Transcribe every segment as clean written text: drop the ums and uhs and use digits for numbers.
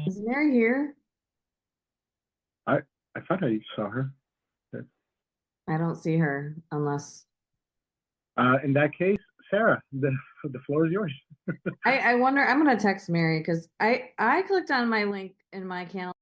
Is Mary here? I I thought I saw her. I don't see her unless In that case, Sarah, the floor is yours. I wonder. I'm gonna text Mary because I clicked on my link in my calendar.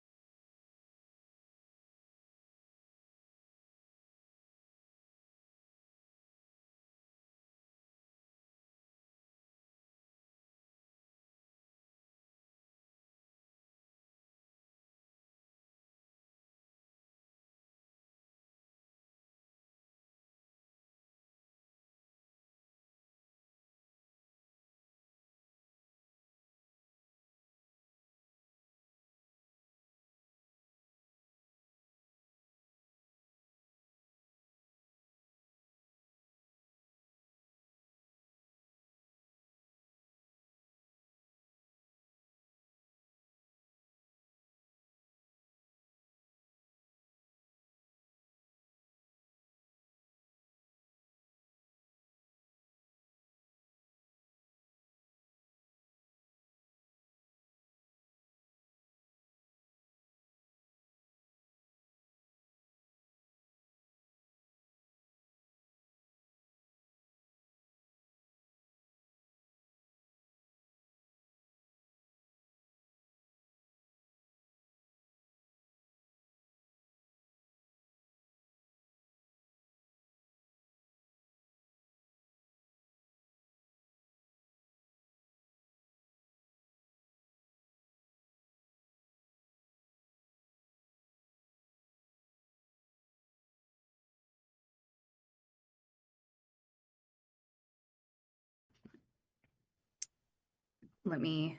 Let me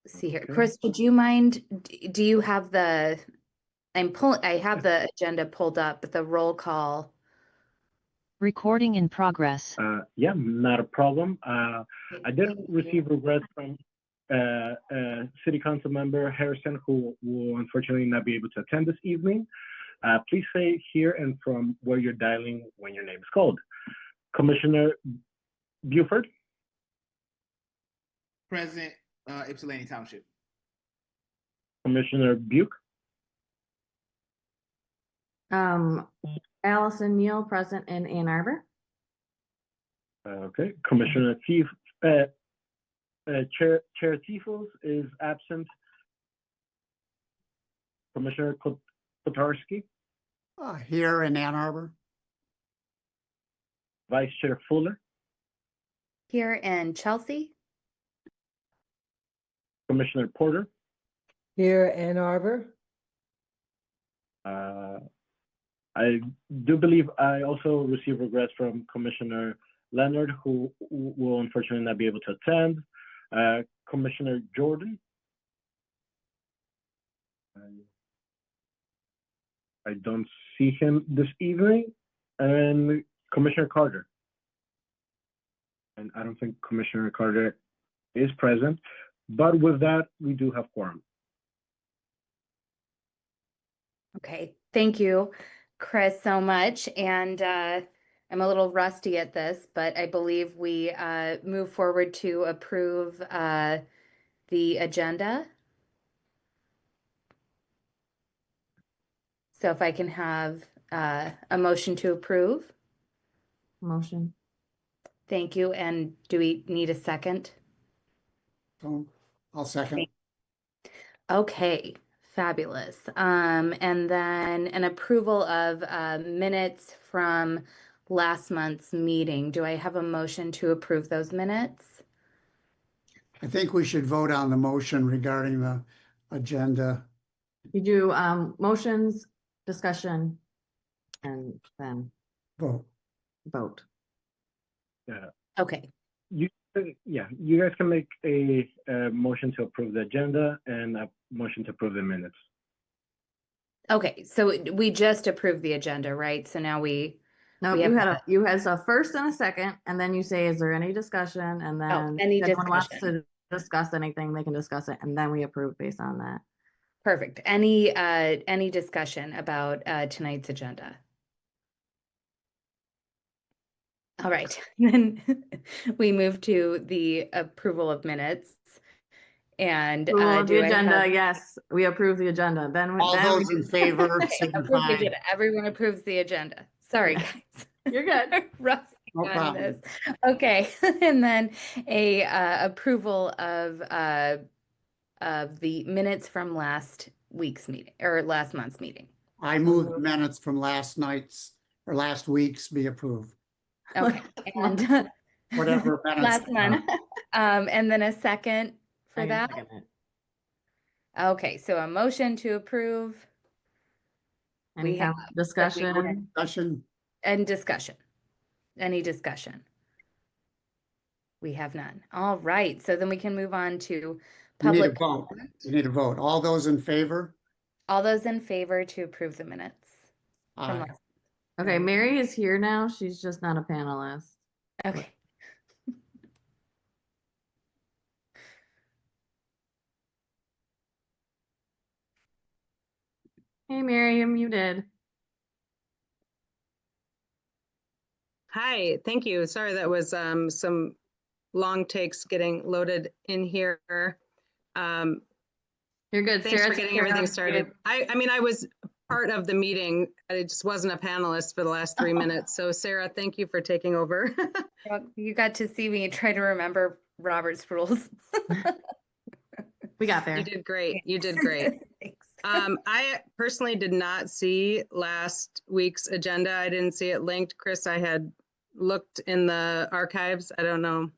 see here. Okay. Chris, would you mind, do you have the, I have the agenda pulled up, but the roll call. Recording in progress. Yeah, not a problem. I did receive regrets from City Council Member Harrison, who will unfortunately not be able to attend this evening. Please say here and from where you're dialing when your name is called. Commissioner Buford, Present, Ypsilanti Township. Commissioner Buke, Allison Neal present in Ann Arbor. okay. Commissioner Chair Tifos is absent. Commissioner Kotarski, Here in Ann Arbor. Vice Chair Fuller, Here in Chelsea. Commissioner Porter. Here, Ann Arbor. I do believe I also received regrets from Commissioner Leonard, who will unfortunately not be able to attend. Commissioner Jordan. I don't see him this evening. And Commissioner Carter. And I don't think Commissioner Carter is present. But with that, we do have quorum. Okay, thank you, Chris, so much. And I'm a little rusty at this, but I believe we move forward to approve the agenda. So if I can have a motion to approve. Motion. Thank you. And do we need a second? I'll second. Okay, fabulous. And then an approval of minutes from last month's meeting. Do I have a motion to approve those minutes? I think we should vote on the motion regarding the agenda. You do motions, discussion, and then Vote. vote. Yeah. Okay, You guys can make a motion to approve the agenda and a motion to approve the minutes. okay. So we just approved the agenda, right? So now No, We have you had a first and a second, and then you say, is there any discussion? And then any if anyone wants discussion. to discuss anything, they can discuss it, and then we approve based on that. Perfect. Any discussion about tonight's agenda? All right, then we move to the approval of minutes. And Approval of the do I agenda, have? yes, we approve the agenda, then. All then those in favor Okay, approve the signify. agenda. Everyone approves the agenda. Sorry, guys. You're good. Rusty No on problem. this. Okay, and then a approval of the minutes from last week's meeting or last month's meeting. I move the minutes from last night's or last week's be approved. Okay, and Whatever minutes. last month. And then a second I for can that. second it. Okay, so a motion to approve Any We kind have- of discussion? Discussion. and discussion. Any discussion? We have none. All right, so then we can move on to You need a public. vote. You need a vote. All those in favor? All those in favor to approve the minutes? from Aye. last- Okay, Mary is here now, she's just not a panelist. Okay, Hey, Mary, you're muted. Hi, thank you. Sorry, that was some long takes getting loaded in here. You're good. Thanks Sarah for took getting care everything of it. started. I mean, I was part of the meeting. I just wasn't a panelist for the last 3 minutes. So Sarah, thank you for taking over. you got to see me try to remember Robert's rules. We got You there. did great. You did great. Thanks. I personally did not see last week's agenda. I didn't see it linked. Chris, I had looked in the archives. I don't know.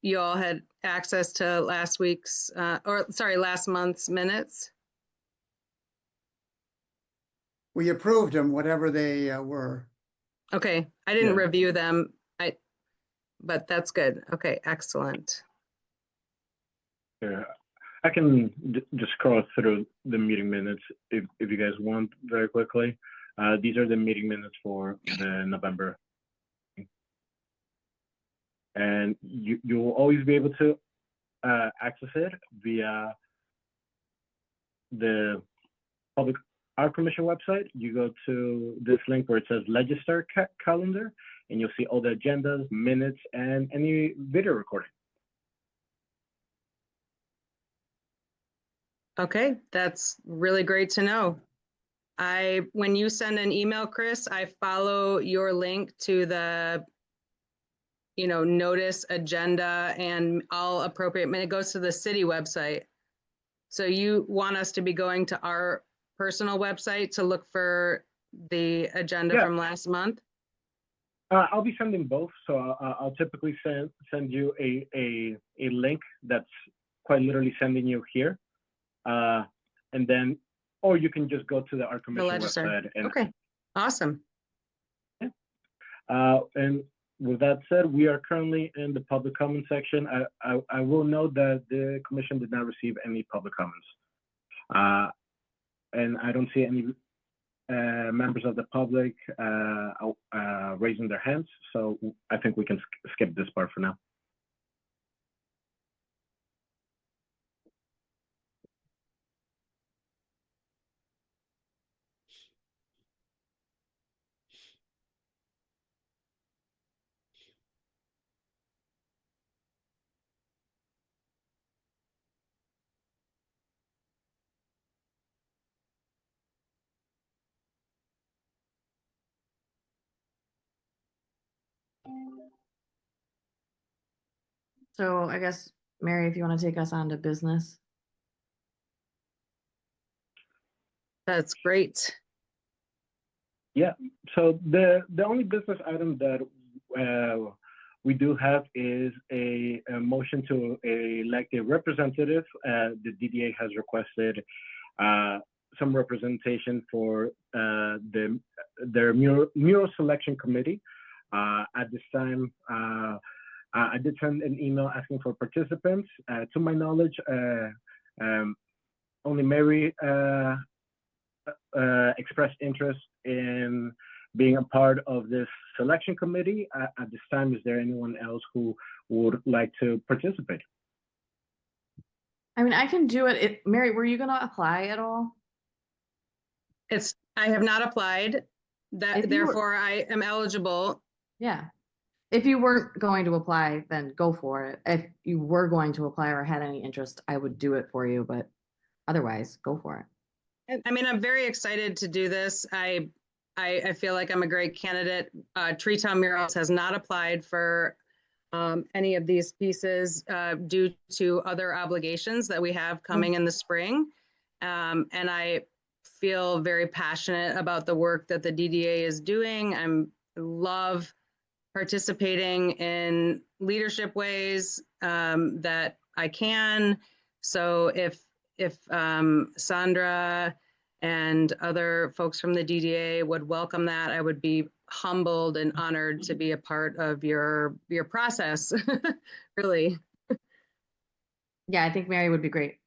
You all had access to last week's, last month's minutes. We approved them, whatever they were. Okay, I didn't Yeah. review them. But that's good. Okay, excellent. Yeah, I can just scroll through the meeting minutes if you guys want very quickly. These are the meeting minutes for the November. And you will always be able to access it via the Public Art Commission website. You go to this link where it says Register Calendar, and you'll see all the agendas, minutes, and any video recording. Okay, that's really great to know. When you send an email, Chris, I follow your link to the, notice agenda and all appropriate, it goes to the city website. So you want us to be going to our personal website to look for the agenda Yeah. from last month? I'll be sending both, so I'll typically send you a link that's quite literally sending you here, and then, or you can just go to the Art Commission Register. website. And, Okay, awesome. and with that said, we are currently in the public comment section. I will note that the commission did not receive any public comments, and I don't see any members of the public raising their hands, so I think we can skip this part for now. So I guess, Mary, if you want to take us on to business. That's great. So the only business item that we do have is a motion to elect a representative. The DDA has requested some representation for their mural selection committee. At this time, I did send an email asking for participants. To my knowledge, only Mary expressed interest in being a part of this selection committee. At this time, is there anyone else who would like to participate? I mean, I can do it. Mary, were you going to apply at all? I have not applied, If you were- therefore I am eligible. Yeah. If you weren't going to apply, then go for it. If you were going to apply or had any interest, I would do it for you, but otherwise, go for it. And, I mean, I'm very excited to do this. I feel like I'm a great candidate. Tree Town Murals has not applied for any of these pieces due to other obligations that we have coming in the spring. And I feel very passionate about the work that the DDA is doing. I love participating in leadership ways that I can. So if Sandra and other folks from the DDA would welcome that, I would be humbled and honored to be a part of your process, really. Yeah, I think Mary would be great.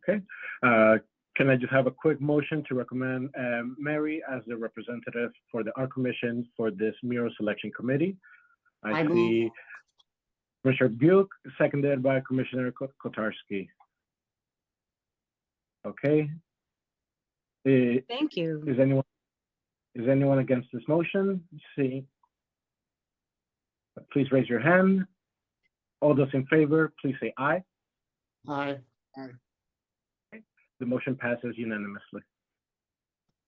Okay. Can I just have a quick motion to recommend Mary as the representative for the Art Commission for this mural selection committee? I I see Commissioner Buick, seconded by Commissioner Kotarski. Okay. Thank you. Is anyone against this motion? See. Please raise your hand. All those in favor, please say aye. Aye. The motion passes unanimously.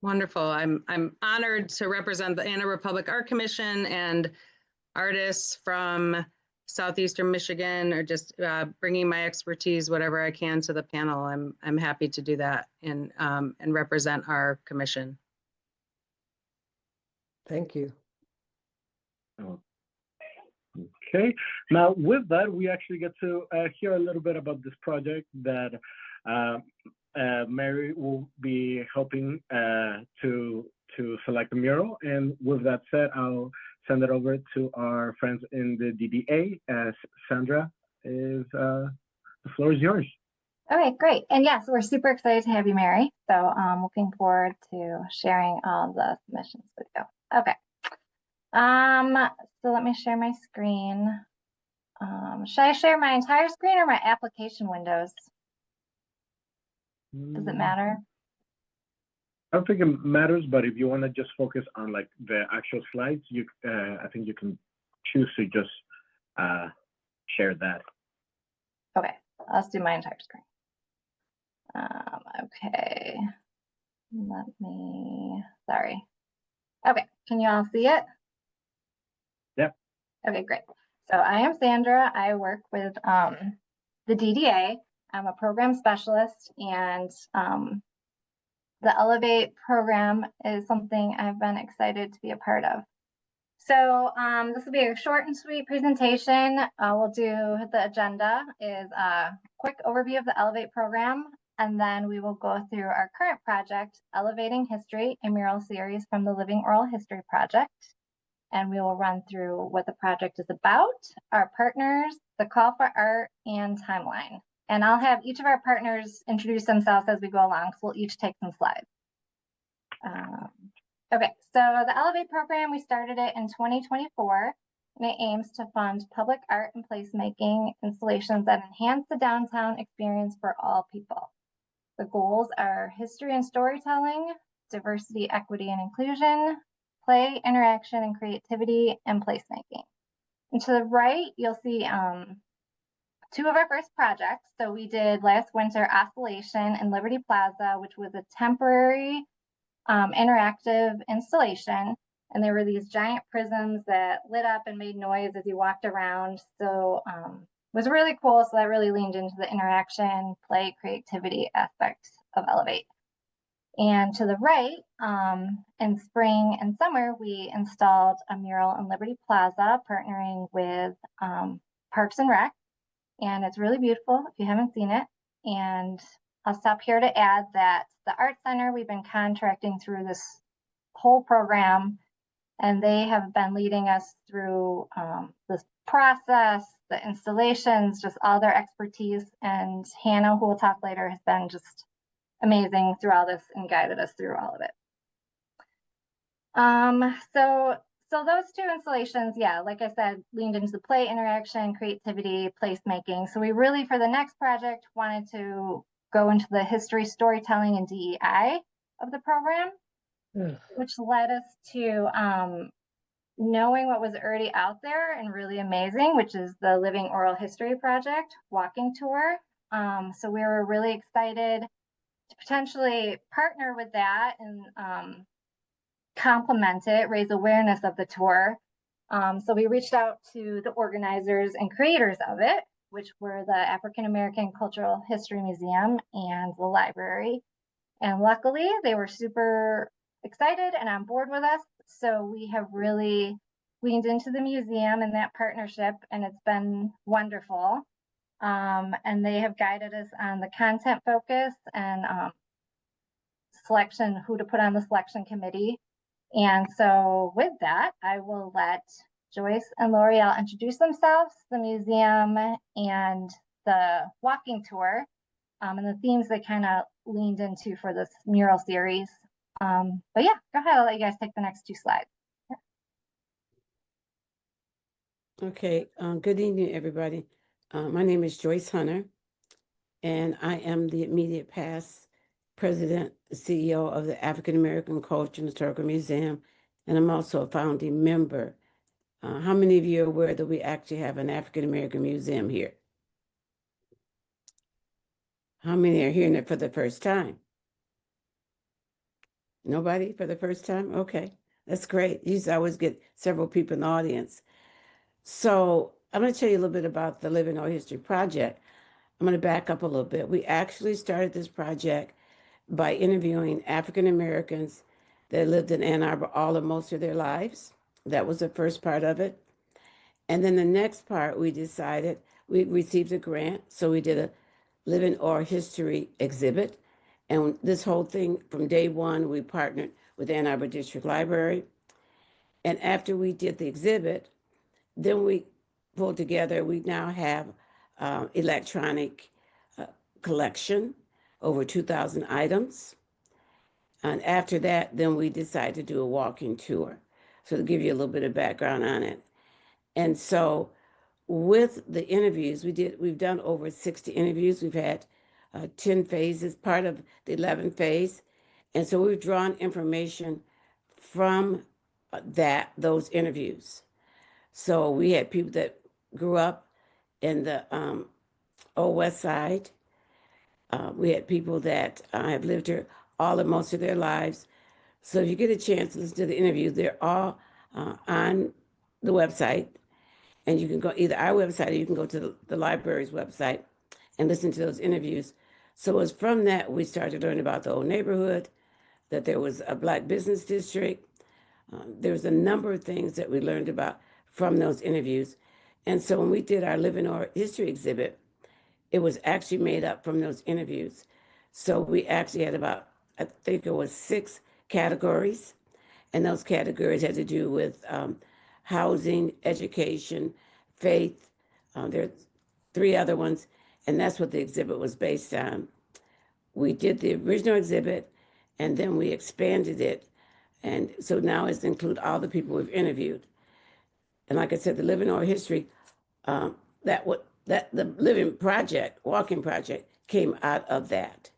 Wonderful. I'm honored to represent the Ann Arbor Public Art Commission and artists from Southeastern Michigan, or just bringing my expertise, whatever I can, to the panel. I'm happy to do that and represent our commission. Thank you. Okay. Now, with that, we actually get to hear a little bit about this project that Mary will be helping to select the mural. And with that said, I'll send it over to our friends in the DDA. Sandra, the floor is yours. Okay, great. And yes, we're super excited to have you, Mary. So I'm looking forward to sharing all the submissions with you. Okay. So let me share my screen. Should I share my entire screen or my application windows? Does it matter? I don't think it matters, but if you want to just focus on like the actual slides, I think you can choose to just share that. Okay, let's do my entire screen. Okay, sorry. Okay, can you all see it? Yep. Okay, great. So I am Sandra. I work with the DDA. I'm a program specialist, and the Elevate program is something I've been excited to be a part of. So this will be a short and sweet presentation. We'll do the agenda is a quick overview of the Elevate program, and then we will go through our current project, Elevating History, a mural series from the Living Oral History Project. And we will run through what the project is about, our partners, the call for art, and timeline. And I'll have each of our partners introduce themselves as we go along, so we'll each take some slides. Okay, so the Elevate program, we started it in 2024, and it aims to fund public art and placemaking installations that enhance the downtown experience for all people. The goals are history and storytelling, diversity, equity, and inclusion, play, interaction, and creativity, and placemaking. And to the right, you'll see two of our first projects. So we did last winter Oscillation in Liberty Plaza, which was a temporary interactive installation. And there were these giant prisms that lit up and made noise as you walked around. So it was really cool. So that really leaned into the interaction, play, creativity aspect of Elevate. And to the right, in spring and summer, we installed a mural in Liberty Plaza, partnering with Parks and Rec. And it's really beautiful if you haven't seen it. And I'll stop here to add that the Art Center, we've been contracting through this whole program, and they have been leading us through this process, the installations, just all their expertise. And Hannah, who we'll talk later, has been just amazing through all this and guided us through all of it. So those two installations, yeah, like I said, leaned into the play, interaction, creativity, placemaking. So we really, for the next project, wanted to go into the history, storytelling, and DEI of the program. Ugh. which led us to knowing what was already out there and really amazing, which is the Living Oral History Project walking tour. So we were really excited to potentially partner with that and complement it, raise awareness of the tour. So we reached out to the organizers and creators of it, which were the African American Cultural History Museum and the library. And luckily, they were super excited and on board with us. So we have really leaned into the museum and that partnership, and it's been wonderful. And they have guided us on the content focus and selection, who to put on the selection committee. And so with that, I will let Joyce and L'Oreal introduce themselves, the museum, and the walking tour, and the themes they kind of leaned into for this mural series. But yeah, go ahead. I'll let you guys take the next 2 slides. Okay, good evening, everybody. My name is Joyce Hunter, and I am the immediate past president, CEO of the African American Culture and Historical Museum, and I'm also a founding member. How many of you are aware that we actually have an African American museum here? How many are hearing it for the first time? Nobody for the first time? Okay, that's great. You used to always get several people in the audience. So I'm going to tell you a little bit about the Living Oral History Project. I'm going to back up a little bit. We actually started this project by interviewing African Americans that lived in Ann Arbor all or most of their lives. That was the first part of it. And then the next part, we decided we received a grant. So we did a Living Oral History exhibit. And this whole thing, from day one, we partnered with Ann Arbor District Library. And after we did the exhibit, then we pulled together, we now have electronic collection, over 2,000 items. And after that, then we decided to do a walking tour. So to give you a little bit of background on it. And so with the interviews, we've done over 60 interviews. We've had 10 phases, part of the 11th phase. And so we've drawn information from those interviews. So we had people that grew up in the Old West Side. We had people that have lived here all or most of their lives. So if you get a chance to listen to the interviews, they're all on the website. And you can go either our website or you can go to the library's website and listen to those interviews. So it was from that we started learning about the old neighborhood, that there was a Black business district. There was a number of things that we learned about from those interviews. And so when we did our Living Oral History exhibit, it was actually made up from those interviews. So we actually had about, I think it was 6 categories. And those categories had to do with housing, education, faith. There are 3 other ones. And that's what the exhibit was based on. We did the original exhibit, and then we expanded it. And so now it's include all the people we've interviewed. And like I said, the Living Oral History, the Living Project, Walking Project, came out of that.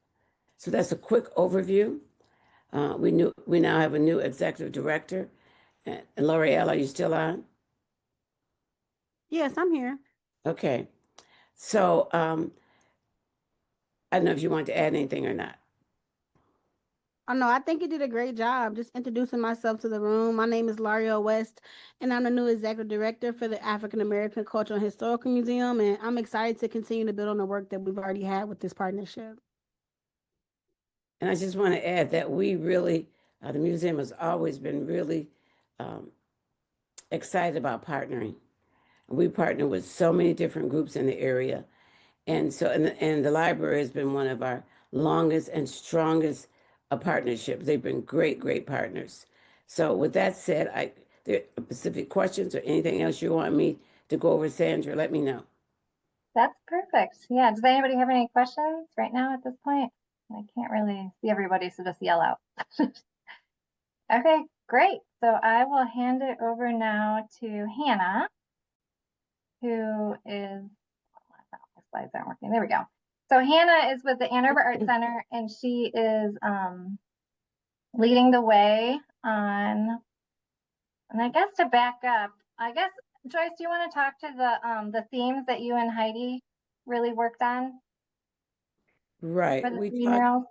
So that's a quick overview. We now have a new executive director. And L'Oreal, are you still on? Yes, I'm here. Okay. So I don't know if you want to add anything or not. Oh no, I think you did a great job just introducing myself to the room. My name is L'Oreal West, and I'm the new executive director for the African American Cultural and Historical Museum, and I'm excited to continue to build on the work that we've already had with this partnership. And I just want to add that we really, the museum has always been really excited about partnering. We partner with so many different groups in the area. And so, and the library has been one of our longest and strongest partnerships. They've been great, great partners. So with that said, there are specific questions or anything else you want me to go over, Sandra, let me know. That's perfect. Yeah. Does anybody have any questions right now at this point? I can't really see everybody, so just yell out. Okay, great. So I will hand it over now to Hannah, who is, my slides aren't working. There we go. So Hannah is with the Ann Arbor Art Center, and she is leading the way on, and I guess to back up, I guess, Joyce, do you want to talk to the themes that you and Heidi really worked on Right. for the We three talked, murals?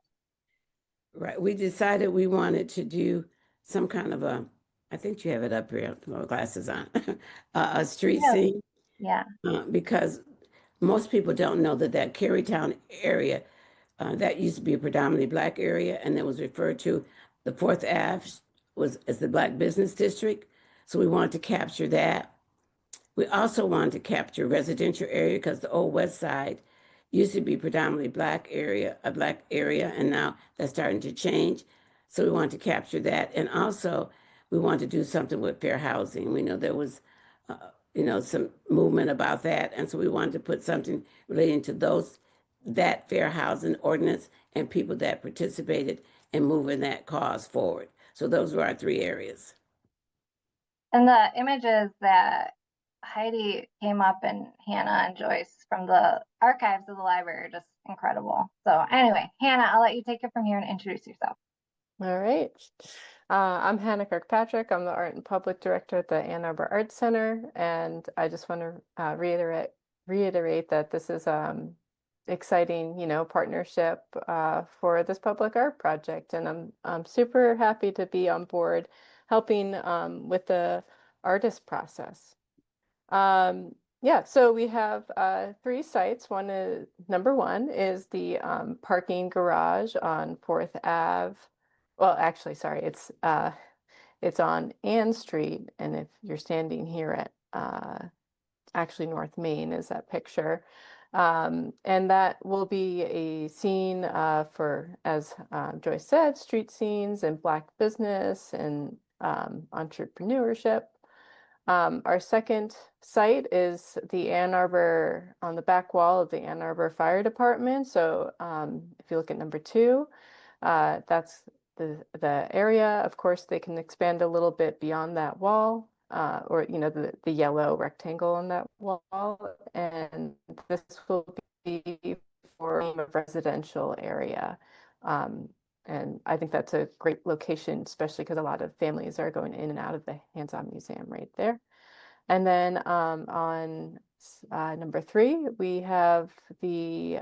right. We decided we wanted to do some kind of a, I think you have it up here, with my glasses on, a street Yeah. scene. Yeah. Because most people don't know that that Carytown area, that used to be a predominantly Black area, and it was referred to, the Fourth Ave was as the Black Business District. So we wanted to capture that. We also wanted to capture residential area because the old West Side used to be predominantly Black area, a Black area, and now that's starting to change. So we wanted to capture that, and also we wanted to do something with fair housing. We know there was, some movement about that, and so we wanted to put something relating to that fair housing ordinance and people that participated in moving that cause forward. So those were our 3 areas. And the images that Heidi came up and Hannah and Joyce from the archives of the library are just incredible. So anyway, Hannah, I'll let you take it from here and introduce yourself. All right. I'm Hannah Kirkpatrick. I'm the Art and Public Director at the Ann Arbor Arts Center, and I just want to reiterate that this is exciting, partnership for this public art project, and I'm super happy to be on board helping with the artist process. Yeah, so we have 3 sites. Number one is the parking garage on 4th Ave. Well, actually, sorry, it's on Ann Street, and if you're standing here at actually North Main is that picture. And that will be a scene for, as Joyce said, street scenes and Black business and entrepreneurship. Our second site is the Ann Arbor, on the back wall of the Ann Arbor Fire Department. So if you look at number 2, that's the area. Of course, they can expand a little bit beyond that wall, or the yellow rectangle on that wall, and this will be for a residential area. And I think that's a great location, especially because a lot of families are going in and out of the Hands-On Museum right there. And then on number 3, we have the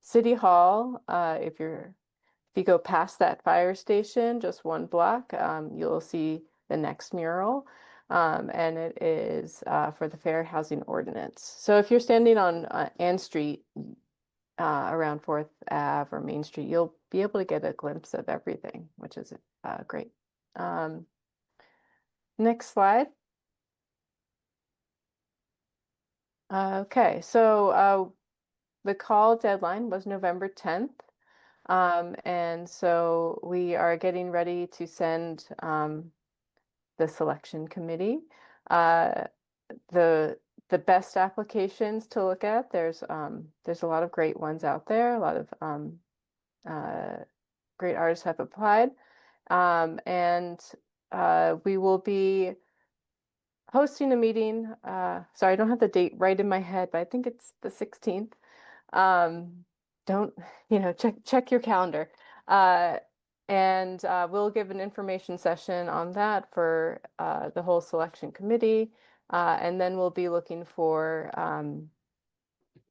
City Hall. If you go past that fire station, just 1 block, you'll see the next mural, and it is for the Fair Housing Ordinance. So if you're standing on Ann Street around 4th Ave or Main Street, you'll be able to get a glimpse of everything, which is great. Next slide. Okay, so the call deadline was November 10th. And so we are getting ready to send the selection committee the best applications to look at. There's a lot of great ones out there. A lot of great artists have applied, and we will be hosting a meeting. Sorry, I don't have the date right in my head, but I think it's the 16th. Don't, check your calendar. And we'll give an information session on that for the whole selection committee. And then we'll be looking for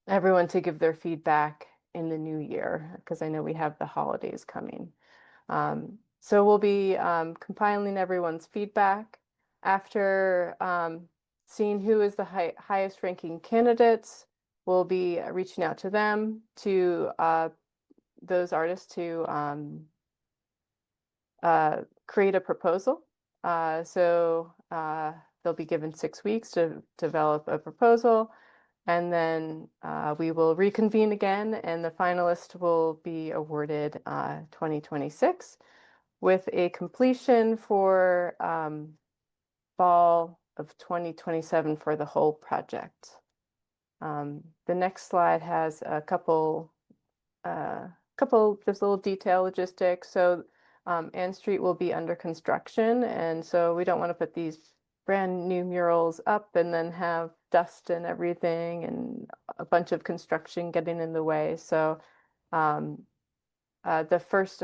everyone to give their feedback in the new year, because I know we have the holidays coming. So we'll be compiling everyone's feedback. After seeing who is the highest ranking candidates, we'll be reaching out to them, to those artists, to create a proposal. So they'll be given 6 weeks to develop a proposal, and then we will reconvene again, and the finalist will be awarded 2026 with a completion for fall of 2027 for the whole project. The next slide has a couple just little detail logistics. So Ann Street will be under construction, and so we don't want to put these brand new murals up and then have dust and everything and a bunch of construction getting in the way. So the first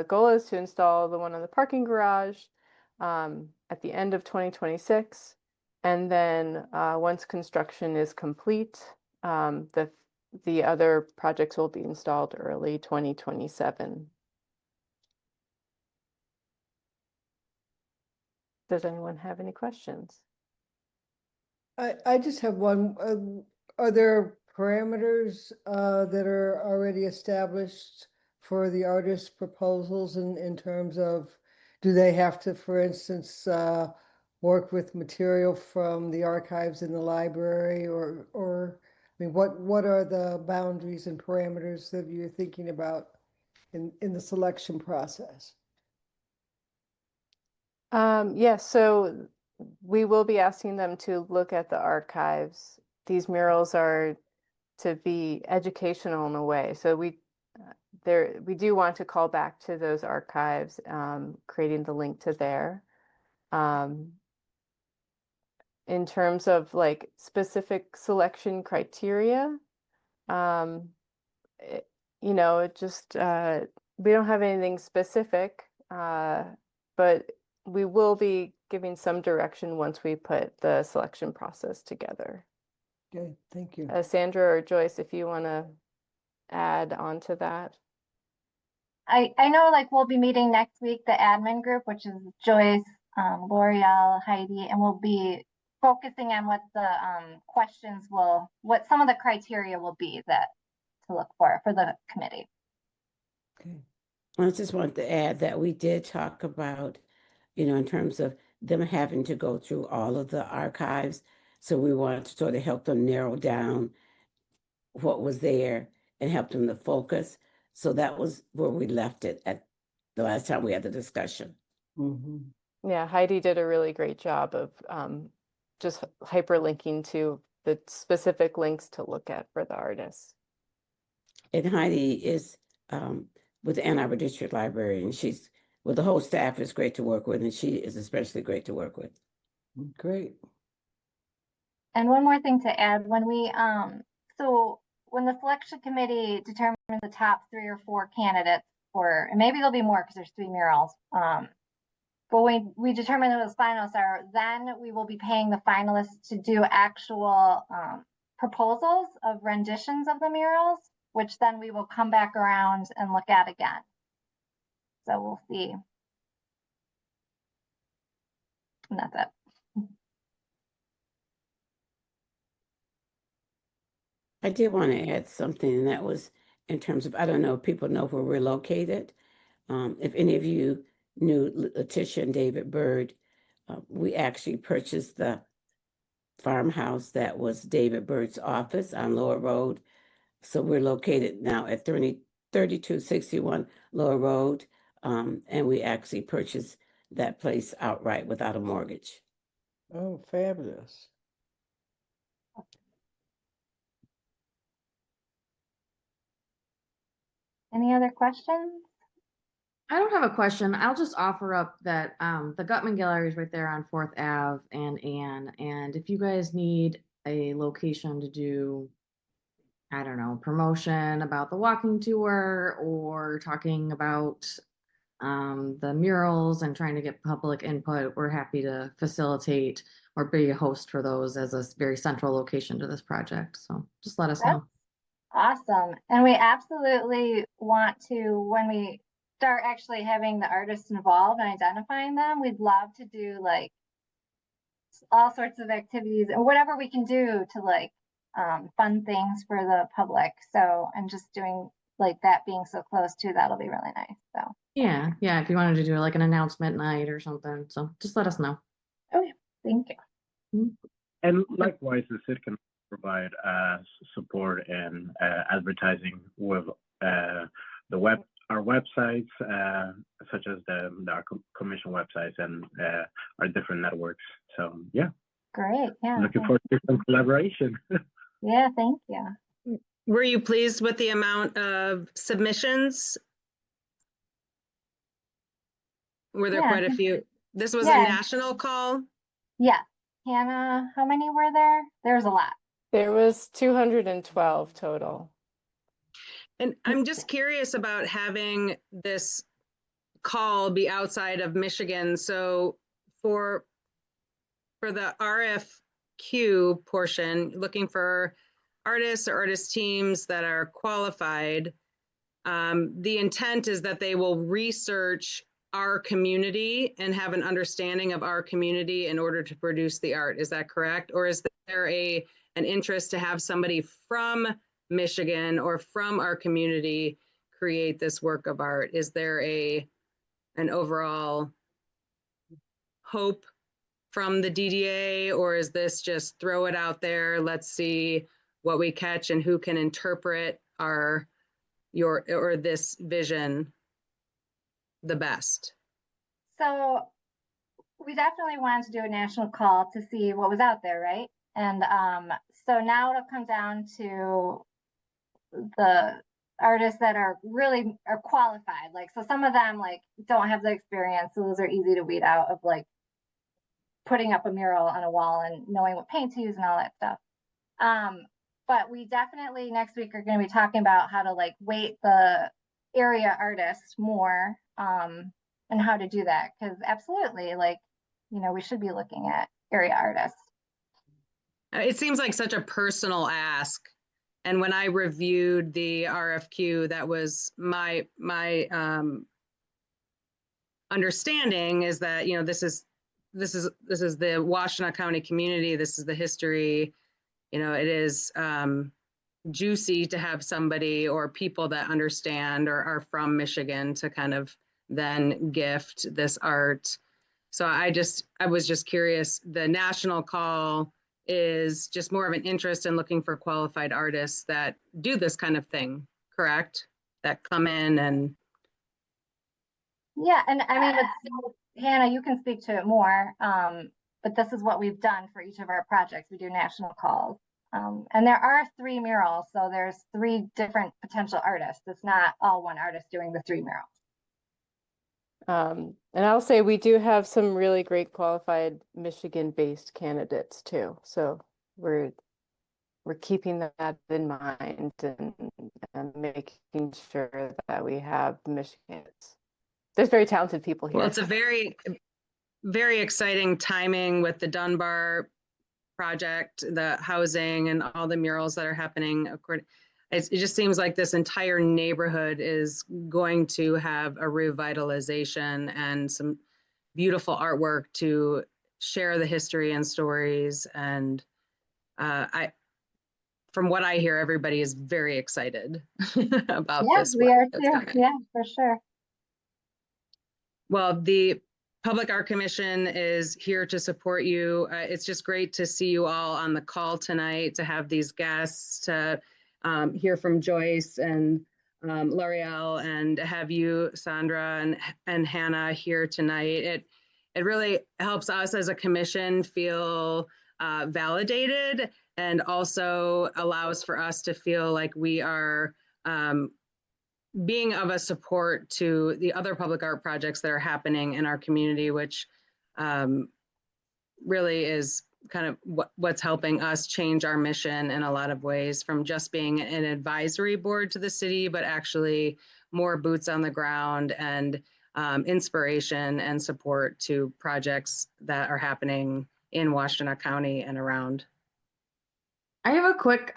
goal is to install the one on the parking garage at the end of 2026. And then once construction is complete, the other projects will be installed early 2027. Does anyone have any questions? I just have one. Are there parameters that are already established for the artist's proposals in terms of, do they have to, for instance, work with material from the archives in the library, or I mean, what are the boundaries and parameters that you're thinking about in the selection process? Yes, so we will be asking them to look at the archives. These murals are to be educational in a way. So we do want to call back to those archives, creating the link to there. In terms of like specific selection criteria, you know, it just we don't have anything specific, but we will be giving some direction once we put the selection process together. Okay, thank you. Sandra or Joyce, if you want to add on to that. I know like we'll be meeting next week, the admin group, which is Joyce, L'Oreal, Heidi, and we'll be focusing on what the questions what some of the criteria will be that to look for the committee. Okay. I just wanted to add that we did talk about, you know, in terms of them having to go through all of the archives. So we wanted to sort of help them narrow down what was there and help them to focus. So that was where we left it at the last time we had the discussion. Mm-hmm. Yeah, Heidi did a really great job of just hyperlinking to the specific links to look at for the artists. And Heidi is with the Ann Arbor District Library, and she's with the whole staff is great to work with, and she is especially great to work with. Great. And one more thing to add, when we so when the selection committee determines the top 3 or 4 candidates for, and maybe there'll be more because there's 3 murals, but when we determine who those finalists are, then we will be paying the finalists to do actual proposals of renditions of the murals, which then we will come back around and look at again. So we'll see. And that's it. I did want to add something, and that was in terms of, I don't know if people know where we're located. If any of you knew Letitia and David Bird, we actually purchased the farmhouse that was David Bird's office on Lower Road. So we're located now at 3261 Lower Road, and we actually purchased that place outright without a mortgage. Oh, fabulous. Any other questions? I don't have a question. I'll just offer up that the Gutman Gallery is right there on 4th Ave and Ann. And if you guys need a location to do, I don't know, promotion about the walking tour or talking about the murals and trying to get public input, we're happy to facilitate or be a host for those as a very central location to this project. So just let us know. Awesome. And we absolutely want to, when we start actually having the artists involved and identifying them, we'd love to do like all sorts of activities and whatever we can do to like fun things for the public. So, and just doing like that being so close to, that'll be really nice. So Yeah, if you wanted to do like an announcement night or something, so just let us know. okay, thank you. And likewise, the city can provide support and advertising with our websites, such as our commission websites and our different networks. So yeah. Great. Yeah. Looking forward to some collaboration. Yeah, thank you. Were you pleased with the amount of submissions? Were there quite a few? This was a national call? Yeah. Hannah, how many were there? There's a lot. There was 212 total. And I'm just curious about having this call be outside of Michigan. So for the RFQ portion, looking for artists or artist teams that are qualified, the intent is that they will research our community and have an understanding of our community in order to produce the art. Is that correct? Or is there an interest to have somebody from Michigan or from our community create this work of art? Is there an overall hope from the DDA, or is this just throw it out there, let's see what we catch and who can interpret this vision the best? So we definitely wanted to do a national call to see what was out there, right? And so now it'll come down to the artists that are qualified. Like, so some of them like don't have the experience, so those are easy to weed out, of like putting up a mural on a wall and knowing what paint to use and all that stuff. But we definitely next week are going to be talking about how to like weight the area artists more, and how to do that. Because absolutely, like, we should be looking at area artists. It seems like such a personal ask. And when I reviewed the RFQ, that was my understanding, is that, this is the Washtenaw County community. This is the history. It is juicy to have somebody or people that understand or are from Michigan to kind of then gift this art. So I was just curious. The national call is just more of an interest in looking for qualified artists that do this kind of thing, correct? That come in and. Yeah, and I mean, Hannah, you can speak to it more, but this is what we've done for each of our projects. We do national calls. And there are 3 murals, so there's 3 different potential artists. It's not all one artist doing the 3 murals. And I'll say we do have some really great qualified Michigan-based candidates too. So we're keeping that in mind and making sure that we have Michigans. There's very talented people here. Well, it's a very, very exciting timing with the Dunbar project, the housing, and all the murals that are happening. It just seems like this entire neighborhood is going to have a revitalization and some beautiful artwork to share the history and stories. And from what I hear, everybody is very excited about this. Yes, we are too. Yeah, for sure. Well, the Public Art Commission is here to support you. It's just great to see you all on the call tonight, to have these guests, to hear from Joyce and L'Oreal, and have you, Sandra and Hannah, here tonight. It really helps us as a commission feel validated, and also allows for us to feel like we are being of a support to the other public art projects that are happening in our community, which really is kind of what's helping us change our mission in a lot of ways, from just being an advisory board to the city, but actually more boots on the ground and inspiration and support to projects that are happening in Washtenaw County and around. I have a quick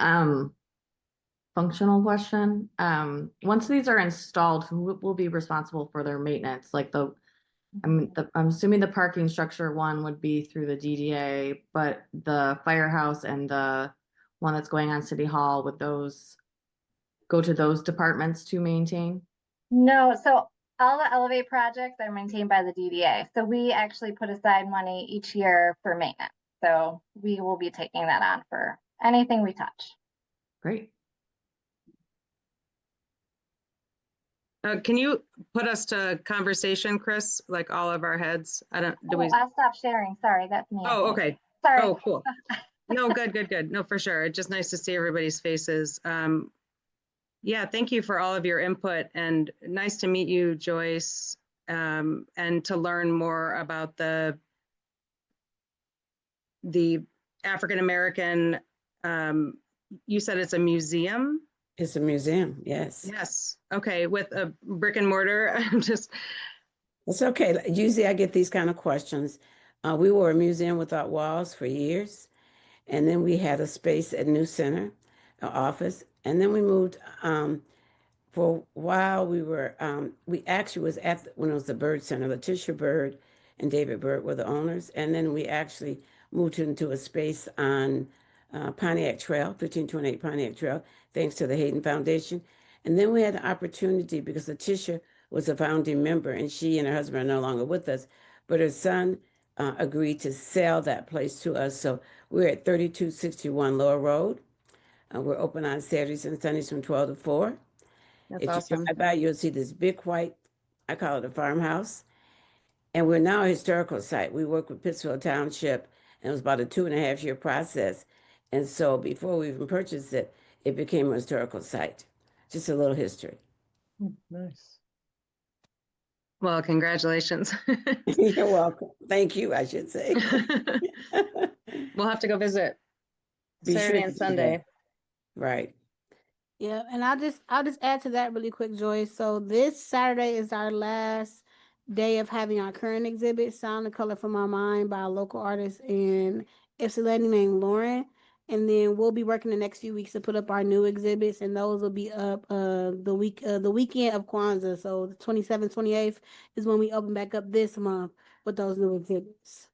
functional question. Once these are installed, who will be responsible for their maintenance? Like I'm assuming the parking structure one would be through the DDA, but the firehouse and the one that's going on City Hall, would those go to those departments to maintain? No, so all the Elevate projects are maintained by the DDA. So we actually put aside money each year for maintenance. So we will be taking that on for anything we touch. Great. Can you put us to conversation, Chris, like all of our heads? I'll stop sharing. Sorry, that's me. Oh, okay. Sorry. Oh, cool. No, good. No, for sure. It's just nice to see everybody's faces. Yeah, thank you for all of your input, and nice to meet you, Joyce, and to learn more about the African American, you said it's a museum? It's a museum, yes. Yes. Okay, with a brick and mortar. I'm just, It's okay. Usually I get these kind of questions. We were a museum without walls for years. And then we had a space at New Center, an office. And then we moved, for a while, we actually was when it was the Bird Center. Letitia Bird and David Bird were the owners. And then we actually moved into a space on Pontiac Trail, 1528 Pontiac Trail, thanks to the Hayden Foundation. And then we had the opportunity because Letitia was a founding member and she and her husband are no longer with us, but her son agreed to sell that place to us. So we're at 3261 Lower Road. We're open on Saturdays and Sundays from 12 to 4. that's If awesome. you drive by, you'll see this big white, I call it a farmhouse. And we're now a historical site. We work with Pittsfield Township, and it was about a 2.5-year process. And so before we even purchased it, it became a historical site. Just a little history. Nice. Well, congratulations. You're welcome. Thank you, I should say. We'll have to go visit Be sure Saturday to and do Sunday. that. Right. Yeah, and I'll just add to that really quick, Joyce. So this Saturday is our last day of having our current exhibit, Sound and Color from My Mind, by a local artist in Ypsilanti named Lauren. And then we'll be working the next few weeks to put up our new exhibits, and those will be up the weekend of Kwanzaa. So the 27th, 28th is when we open back up this month with those new exhibits.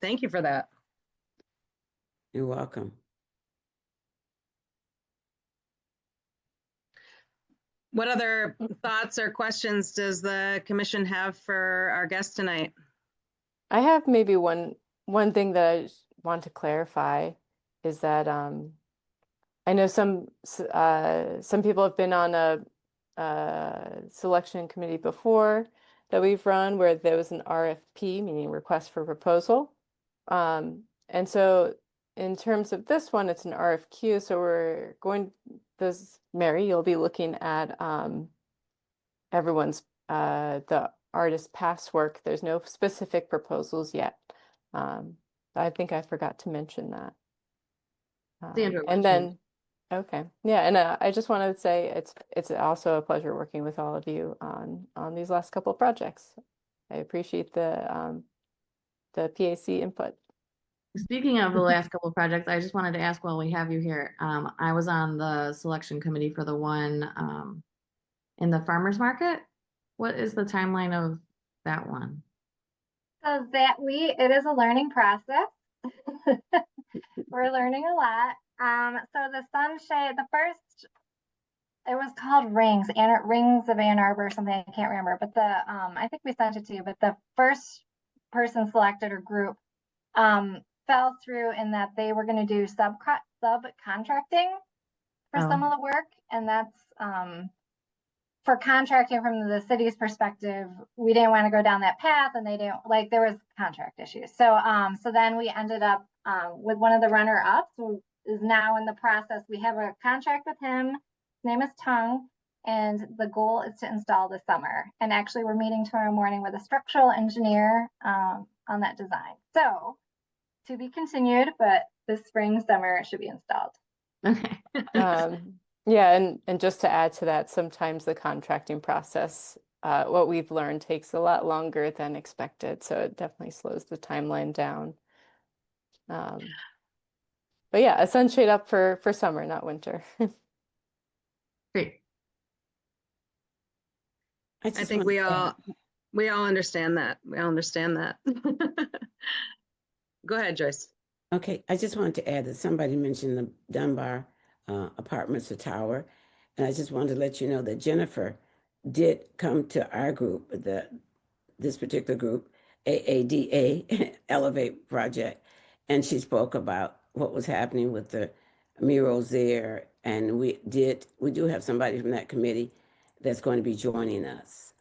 Thank you for that. You're welcome. What other thoughts or questions does the commission have for our guest tonight? I have maybe one thing that I just want to clarify is that I know some people have been on a selection committee before that we've run where there was an RFP, meaning request for proposal. And so in terms of this one, it's an RFQ. So Mary, you'll be looking at everyone's the artist's past work. There's no specific proposals yet. I think I forgot to mention that. Sandra And mentioned. then, okay, yeah, and I just wanted to say it's also a pleasure working with all of you on these last couple of projects. I appreciate the PAC input. Speaking of the last couple of projects, I just wanted to ask while we have you here. I was on the selection committee for the one in the farmers market. What is the timeline of that one? So it is a learning process. We're learning a lot. So the sunshade, it was called Rings of Ann Arbor or something, I can't remember, but I think we sent it to you, but the first person selected or group fell through in that they were going to do subcontracting for some of the work, and that's for contracting from the city's perspective. We didn't want to go down that path, and they didn't there was contract issues. So then we ended up with one of the runner-ups who is now in the process. We have a contract with him. His name is Tung, and the goal is to install this summer. And actually, we're meeting tomorrow morning with a structural engineer on that design. So to be continued, but this spring, summer, it should be installed. Okay. Yeah, and just to add to that, sometimes the contracting process, what we've learned, takes a lot longer than expected. So it definitely slows the timeline down. But yeah, a sunshade up for summer, not winter. Great. I think we all understand that. We all understand that. Go ahead, Joyce. Okay, I just wanted to add that somebody mentioned the Dunbar Apartments or Tower, and I just wanted to let you know that Jennifer did come to our group, this particular group, AADA, Elevate Project, and she spoke about what was happening with the murals there, and we do have somebody from that committee that's going to be joining us.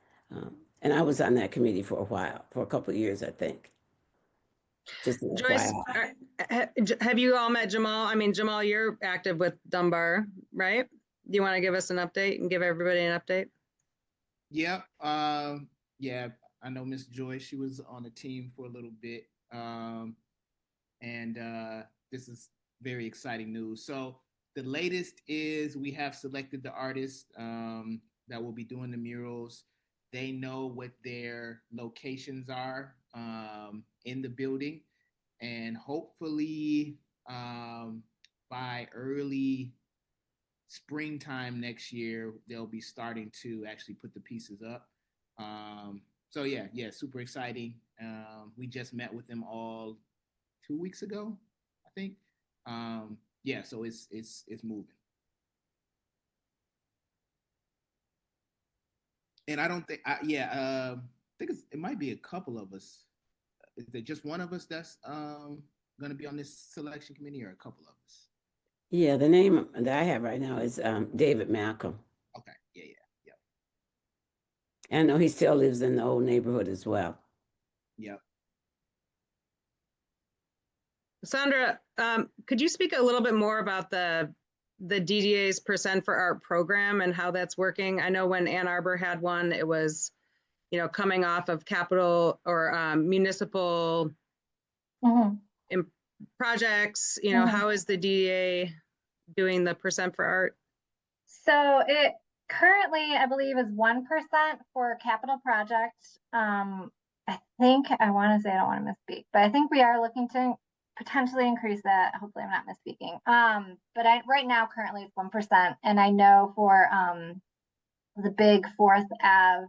And I was on that committee for a while, for a couple of years, I think. Just an Joyce, FYI. have you all met Jamal? I mean, Jamal, you're active with Dunbar, right? Do you want to give us an update and give everybody an update? Yep. Yeah, I know Miss Joyce. She was on the team for a little bit. And this is very exciting news. So the latest is we have selected the artist that will be doing the murals. They know what their locations are in the building, and hopefully by early springtime next year, they'll be starting to actually put the pieces up. So yeah, super exciting. We just met with them all 2 weeks ago, I think. Yeah, so it's moving. And I don't think, I think it might be a couple of us. Is it just one of us that's going to be on this selection committee, or a couple of us? Yeah, the name that I have right now is David Malcolm. Okay, yeah. I know he still lives in the old neighborhood as well. Yep. Sandra, could you speak a little bit more about the DDA's Percent for Art program and how that's working? I know when Ann Arbor had one, it was, coming off of capital or municipal projects. How is the DDA doing the Percent for Art? So it currently, I believe, is 1% for capital projects. I think, I want to say, I don't want to misspeak, but I think we are looking to potentially increase that. Hopefully I'm not misspeaking. But right now, currently it's 1%. And I know for the big 4th Ave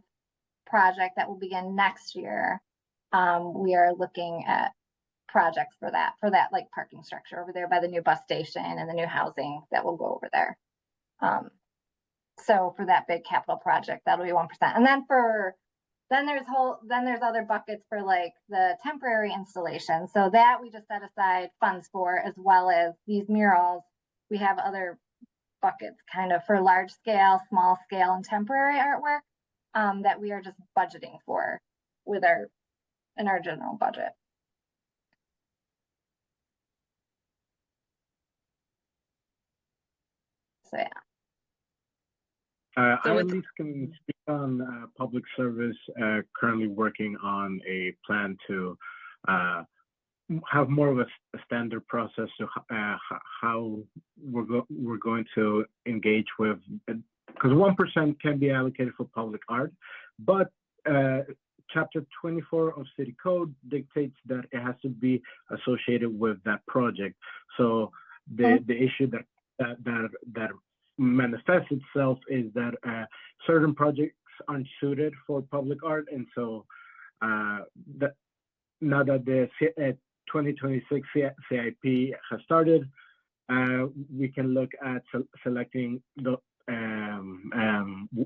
project that will begin next year, we are looking at projects for that like parking structure over there by the new bus station and the new housing that will go over there. So for that big capital project, that'll be 1%. And then there's other buckets for like the temporary installation. So that we just set aside funds for, as well as these murals. We have other buckets kind of for large scale, small scale, and temporary artwork that we are just budgeting for in our general budget. So yeah. I at least can speak on public service, currently working on a plan to have more of a standard process to how we're going to engage with, because 1% can be allocated for public art, but Chapter 24 of City Code dictates that it has to be associated with that project. So the issue that manifests itself is that certain projects aren't suited for public art, and so that now that the 2026 CIP has started, we can look at selecting the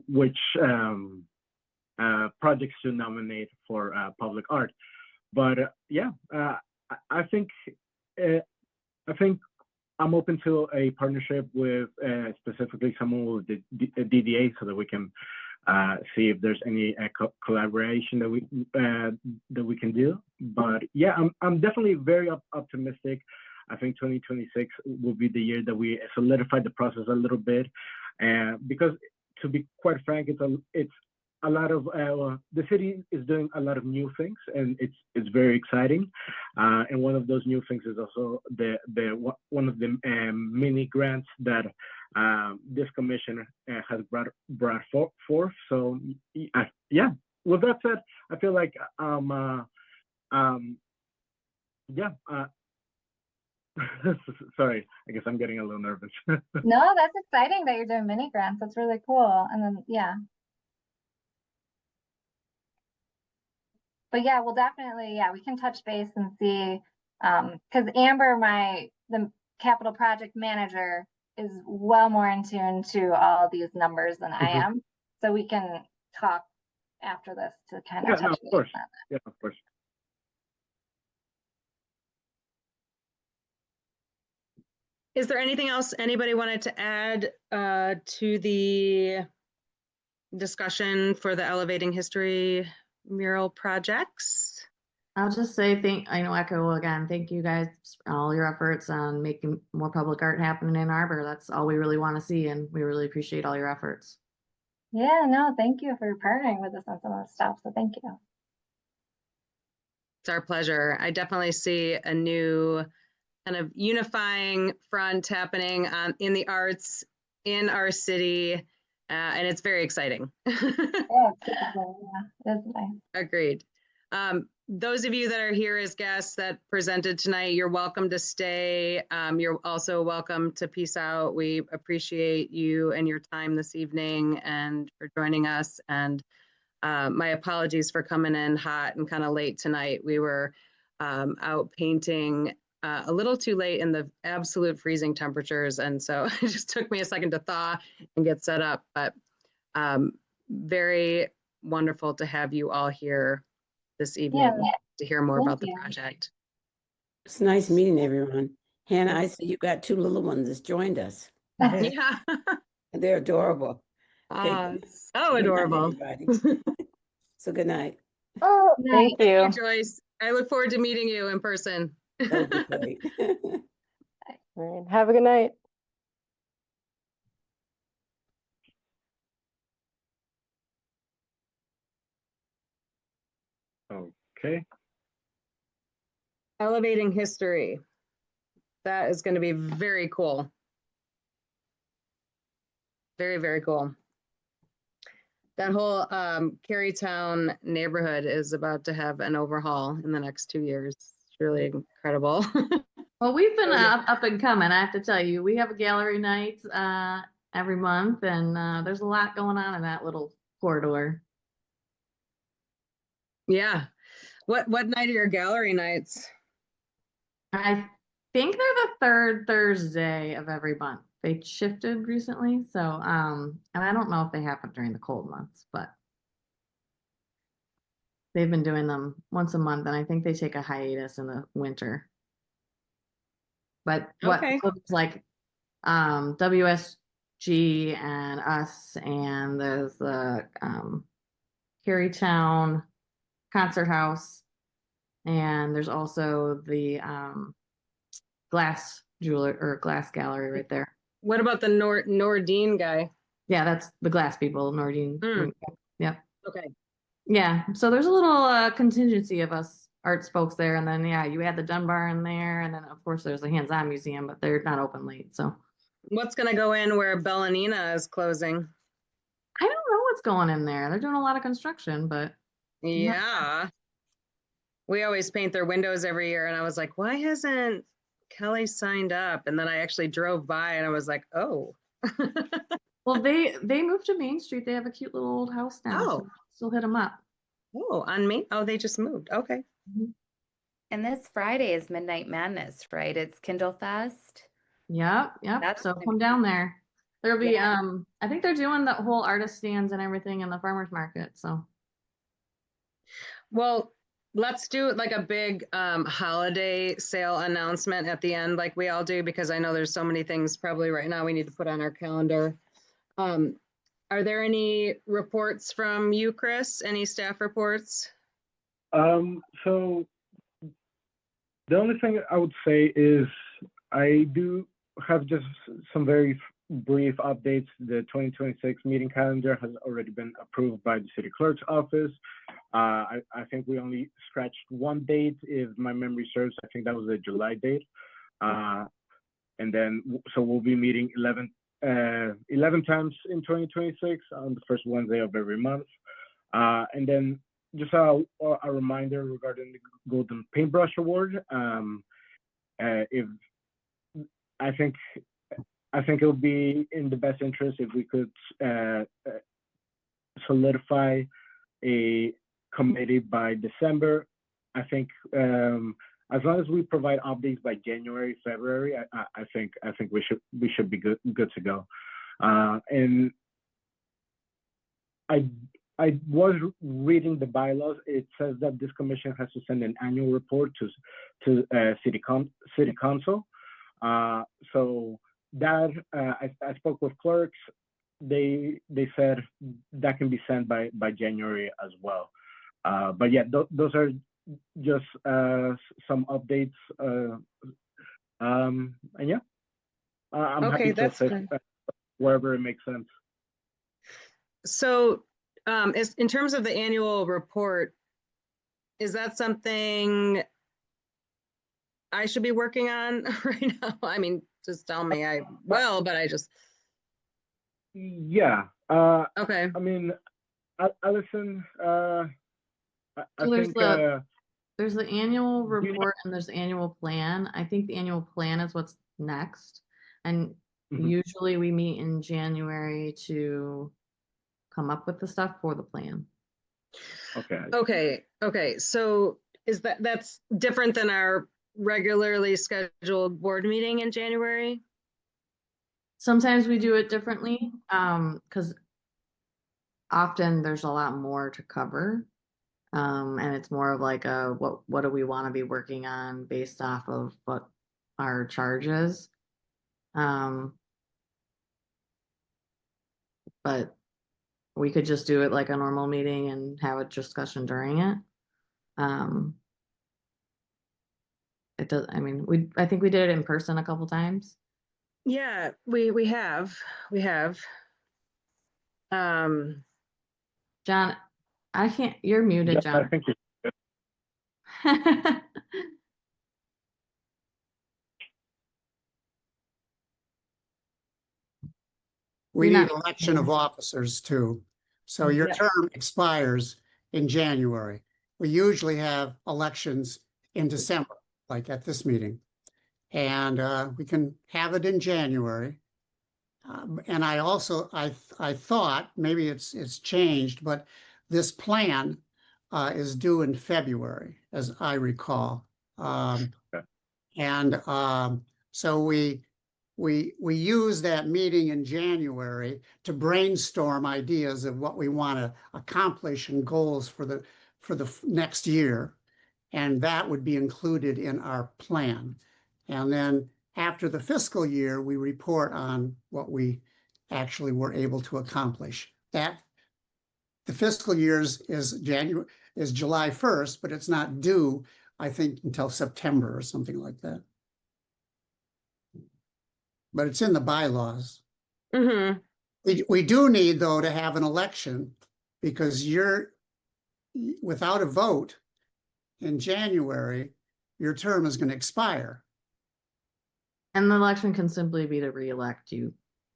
which projects to nominate for public art. But I think I'm open to a partnership with specifically someone with the DDA, so that we can see if there's any collaboration that we can do. But yeah, I'm definitely very optimistic. I think 2026 will be the year that we solidify the process a little bit, because to be quite frank, it's a lot of the city is doing a lot of new things, and it's very exciting. And one of those new things is also one of the mini grants that this commission has brought forth. So yeah. With that said, I feel like sorry, I guess I'm getting a little nervous. No, that's exciting that you're doing mini grants. That's really cool. And then but yeah, we'll definitely, we can touch base and see, because Amber, the capital project manager, is well more in tune to all these numbers than I am. So we can talk after this to kind of touch base on that. Yeah, of course. Is there anything else anybody wanted to add to the discussion for the Elevating History mural projects? I'll just say echo again, thank you guys for all your efforts on making more public art happen in Ann Arbor. That's all we really want to see, and we really appreciate all your efforts. Yeah, no, thank you for partnering with us on some of the stuff, so thank you. It's our pleasure. I definitely see a new kind of unifying front happening in the arts in our city. And it's very exciting. Yeah, it's super cool. Yeah, it's nice. Agreed. Those of you that are here as guests that presented tonight, you're welcome to stay. You're also welcome to peace out. We appreciate you and your time this evening and for joining us. And my apologies for coming in hot and kind of late tonight. We were out painting a little too late in the absolute freezing temperatures. And so it just took me a second to thaw and get set up. But very wonderful to have you all here this evening to hear more about the project. It's nice meeting everyone. Hannah, I see you got two little ones that's joined us. Yeah. They're adorable. Okay, So good night, adorable. everybody. So good night. Oh, Thank you. Joyce. I look forward to meeting you in person. That'll be great. All right, have a good night. Okay. Elevating history. That is going to be very cool. Very, very cool. That whole Carytown neighborhood is about to have an overhaul in the next 2 years. It's really incredible. Well, we've been up and coming, I have to tell you. We have a gallery night every month, and there's a lot going on in that little corridor. Yeah. What night are your gallery nights? I think they're the third Thursday of every month. They shifted recently, so and I don't know if they happen during the cold months, but they've been doing them once a month, and I think they take a hiatus in the winter. But what looks like WSG and us, and there's the Carytown Concert House, and there's also the glass gallery right there. What about the Nordine guy? Yeah, that's the glass people, Nordine. Yep. Okay. Yeah, so there's a little contingency of us arts folks there, and then you had the Dunbar in there, and then of course there's the Hands-On Museum, but they're not open late. So what's gonna go in where Bellanina is closing? I don't know what's going in there. They're doing a lot of construction, but yeah, we always paint their windows every year, and I was like, why hasn't Kelly signed up? And then I actually drove by, and I was like, oh. Well, they moved to Main Street. They have a cute little old house now. Oh. So still hit them up. Oh, on Main? Oh, they just moved. Okay. And this Friday is Midnight Madness, right? It's Kindle Fest. Yep. So come down there. There'll be I think they're doing the whole artist stands and everything in the farmers market. So well, let's do like a big holiday sale announcement at the end, like we all do, because I know there's so many things probably right now we need to put on our calendar. Are there any reports from you, Chris? Any staff reports? So the only thing I would say is I do have just some very brief updates. The 2026 meeting calendar has already been approved by the city clerk's office. I think we only scratched one date, if my memory serves. I think that was a July date. And then, so we'll be meeting 11 times in 2026 on the first Wednesday of every month. And then just a reminder regarding the Golden Paintbrush Award. If I think it would be in the best interest if we could solidify a committee by December. I think as long as we provide updates by January, February, I think we should be good to go. And I was reading the bylaws. It says that this commission has to send an annual report to city council. So that I spoke with clerks. They said that can be sent by January as well. But yeah, those are just some updates. And yeah, I'm happy to assist wherever it makes sense. So in terms of the annual report, is that something I should be working on right now? I mean, just tell me I will, but I just, Yeah. okay. I mean, Allison, I So there's think, there's the annual you know- report and there's the annual plan. I think the annual plan is what's next. And Mhm. usually we meet in January to come up with the stuff for the plan. Okay. Okay. So is that's different than our regularly scheduled board meeting in January? Sometimes we do it differently, because often there's a lot more to cover. And it's more of like a what do we want to be working on based off of what our charge is. But we could just do it like a normal meeting and have a discussion during it. It does, I mean, I think we did it in person a couple times. Yeah, we have. Um, John, I can't, you're muted, Yeah, John. I think you- We You're need not- election of officers too. So your Yeah. term expires in January. We usually have elections in December, like at this meeting. And we can have it in January. And I also, I thought, maybe it's changed, but this plan is due in February, as I recall. Okay. And so we use that meeting in January to brainstorm ideas of what we want to accomplish and goals for the next year. And that would be included in our plan. And then after the fiscal year, we report on what we actually were able to accomplish. That the fiscal years is July 1st, but it's not due, I think, until September or something like that. But it's in the bylaws. mhm. We do need, though, to have an election because without a vote in January, your term is going to expire. And the election can simply be to reelect you.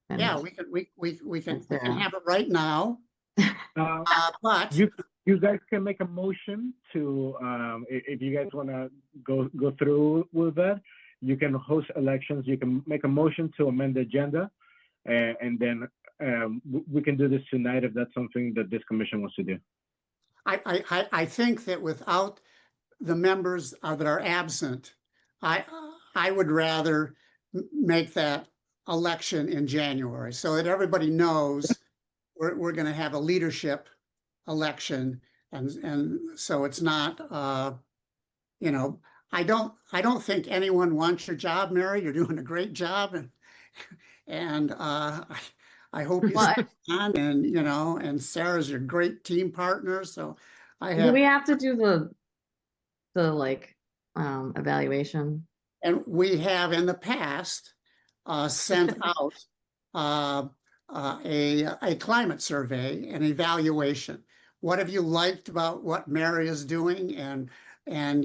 And Yeah, we can Sarah. have it right now. But You guys can make a motion to, if you guys want to go through with that, you can host elections. You can make a motion to amend the agenda, and then we can do this tonight if that's something that this commission wants to do. I think that without the members that are absent, I would rather make that election in January so that everybody knows we're going to have a leadership election, and so it's not I don't think anyone wants your job, Mary. You're doing a great job, and I hope you stay on, and Sarah's your great team partner. So do we have to do the like evaluation? And we have in the past sent out a climate survey, an evaluation. What have you liked about what Mary is doing, and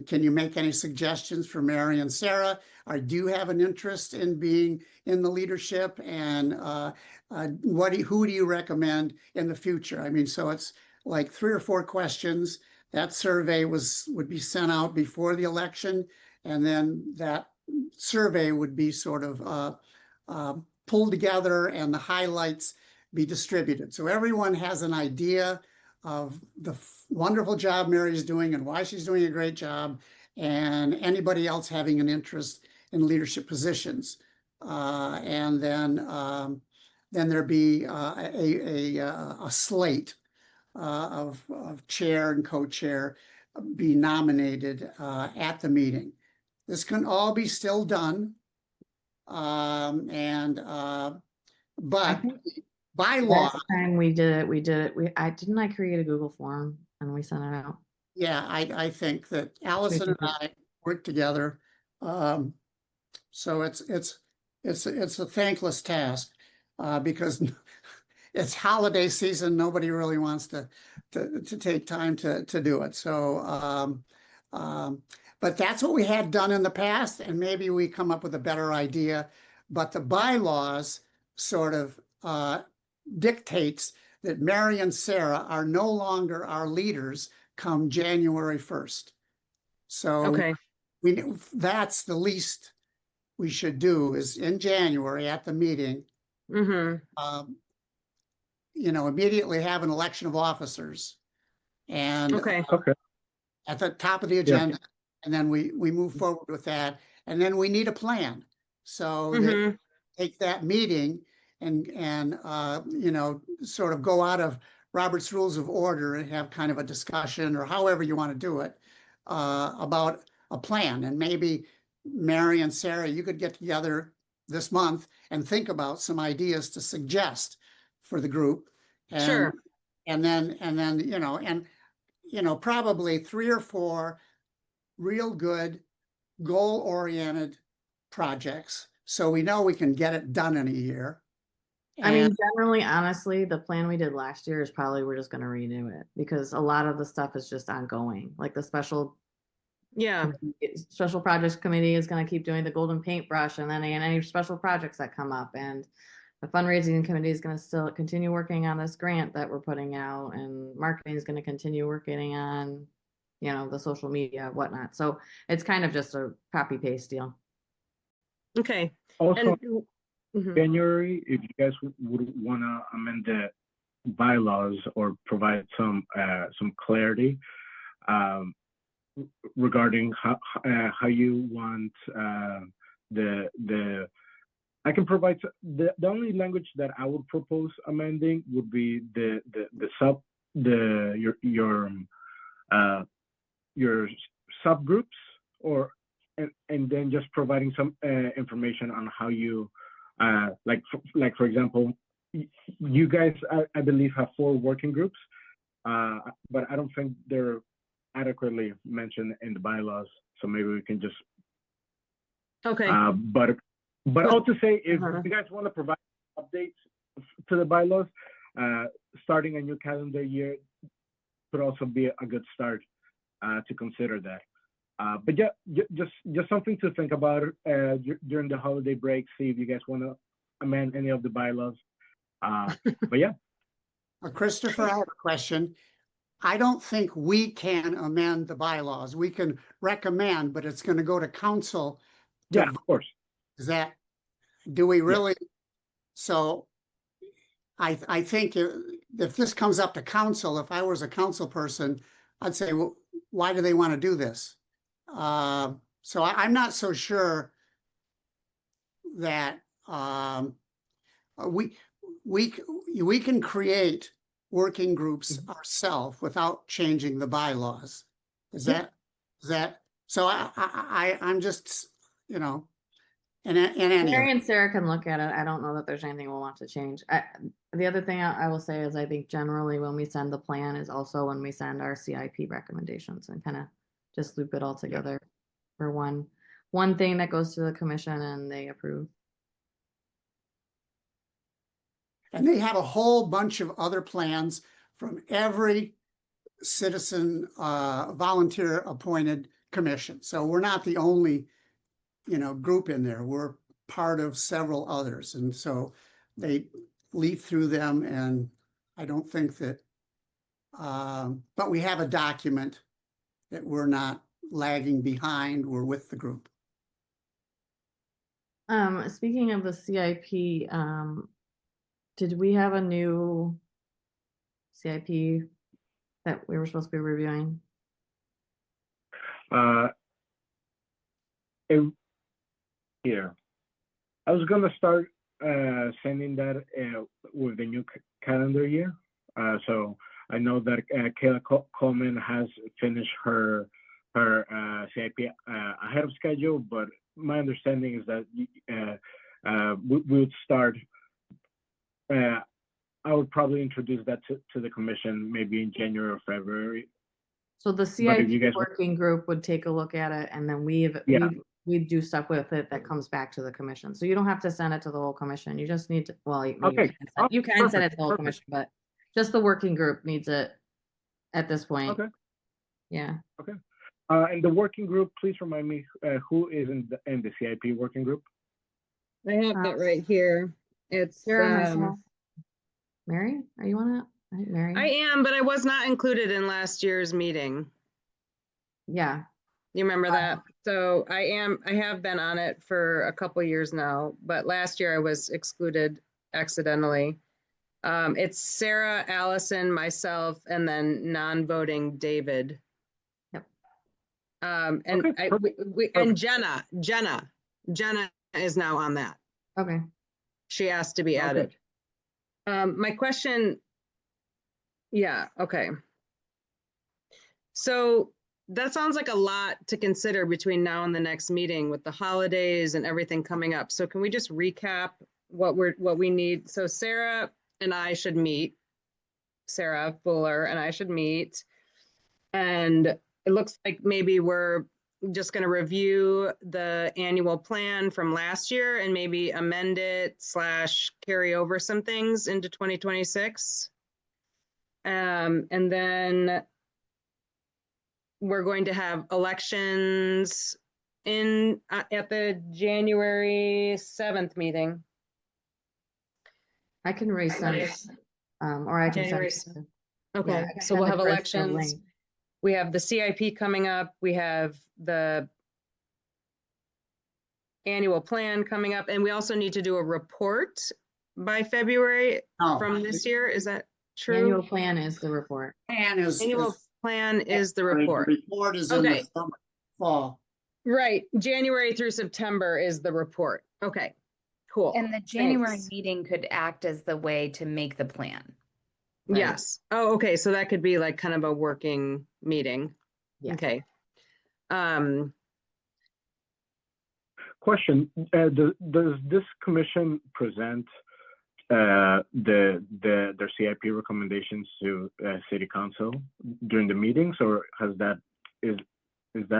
can you make any suggestions for Mary and Sarah? Or do you have an interest in being in the leadership, and who do you recommend in the future? I mean, so it's like 3 or 4 questions. That survey would be sent out before the election, and then that survey would be sort of pulled together and the highlights be distributed. So everyone has an idea of the wonderful job Mary's doing and why she's doing a great job, and anybody else having an interest in leadership positions. And then there be a slate of chair and co-chair be nominated at the meeting. This can all be still done. But by law, Last time we did it, didn't I create a Google form and we sent it out? yeah, I think that Allison and I work together. So it's a thankless task because it's holiday season. Nobody really wants to take time to do it. So, But that's what we had done in the past, and maybe we come up with a better idea. But the bylaws sort of dictates that Mary and Sarah are no longer our leaders come January 1st. So Okay. that's the least we should do is in January at the meeting, Mm-hmm. immediately have an election of officers. And Okay. Okay. at the top of the agenda, and then we move forward with that. And then we need a plan. So that take that meeting and sort of go out of Robert's Rules of Order and have kind of a discussion or however you want to do it about a plan. And maybe Mary and Sarah, you could get together this month and think about some ideas to suggest for the group. And, Sure. And then, probably 3 or 4 real good goal-oriented projects. So we know we can get it done in a year. I mean, generally, honestly, the plan we did last year is probably we're just going to renew it because a lot of the stuff is just ongoing. Like the special projects committee is going to keep doing the golden paintbrush, and then any special projects that come up, and the fundraising committee is going to still continue working on this grant that we're putting out, and marketing is going to continue working on, the social media, whatnot. So it's kind of just a copy paste deal. Okay. Also, Mhm. January, if you guys would want to amend the bylaws or provide some clarity regarding how you want the I can provide the only language that I would propose amending would be your subgroups and then just providing some information on how you like for example, you guys I believe have 4 working groups, but I don't think they're adequately mentioned in the bylaws, so maybe we can just but all to say, if you guys want to provide updates to the bylaws, starting a new calendar year could also be a good start to consider that. But yeah, just something to think about during the holiday break. See if you guys want to amend any of the bylaws. But yeah. Christopher, I have a question. I don't think we can amend the bylaws. We can recommend, but it's going to go to council. Yeah, of course. Do we really? Yeah. So I think if this comes up to council, if I was a council person, I'd say, well, why do they want to do this? So I'm not so sure that we can create working groups ourselves without changing the bylaws. Is that so? I'm just and Mary and Sarah can look at it. I don't know that there's anything we'll want to change. The other thing I will say is I think generally when we send the plan is also when we send our CIP recommendations and kind of just loop it all together for one thing that goes to the commission and they approve. And they have a whole bunch of other plans from every citizen volunteer appointed commission. So we're not the only group in there. We're part of several others. And so they leaf through them, and I don't think that, but we have a document that we're not lagging behind. We're with the group. Speaking of the CIP, did we have a new CIP that we were supposed to be reviewing? Here, I was gonna start sending that with the new calendar year. So I know that Kayla Coleman has finished her CIP ahead of schedule, but my understanding is that we would start. I would probably introduce that to the commission maybe in January or February. So the CIP working group would take a look at it, and then we do stuff with it that comes back to the commission. So you don't have to send it to the whole commission. You just need to, well, you can send it to the whole commission, but just the working group needs it at this point. Okay. Yeah. Okay. And the working group, please remind me who is in the CIP working group? I have it right here. It's, Sarah, myself. Mary, are you on it? Right, Mary? I am, but I was not included in last year's meeting. Yeah, You remember that? So I have been on it for a couple years now, but last year I was excluded accidentally. It's Sarah, Allison, myself, and then non-voting David. Yep. And Okay, and Jenna is now on that. okay. She asked to be Okay. added. My question, yeah, okay. So that sounds like a lot to consider between now and the next meeting with the holidays and everything coming up. So can we just recap what we need? So Sarah and I should meet. Sarah Fuller and I should meet. And it looks like maybe we're just going to review the annual plan from last year and maybe amend it / carry over some things into 2026. And then we're going to have elections at the January 7th meeting. I can resend it. Or I can January send it. Okay, Yeah, I can so we'll send have the Chris the elections. link. We have the CIP coming up. We have the annual plan coming up, and we also need to do a report by February No. from this year. Is that true? Annual plan is the report. Plan is. Annual plan is the The report. report is in Okay. the summer, fall. Right, January through September is the report. Okay, cool. And the January Thanks. meeting could act as the way to make the plan. right? Yes. Oh, okay, so that could be like kind of a working meeting. Yeah. Okay. Question, does this commission present their CIP recommendations to city council during the meetings, or is that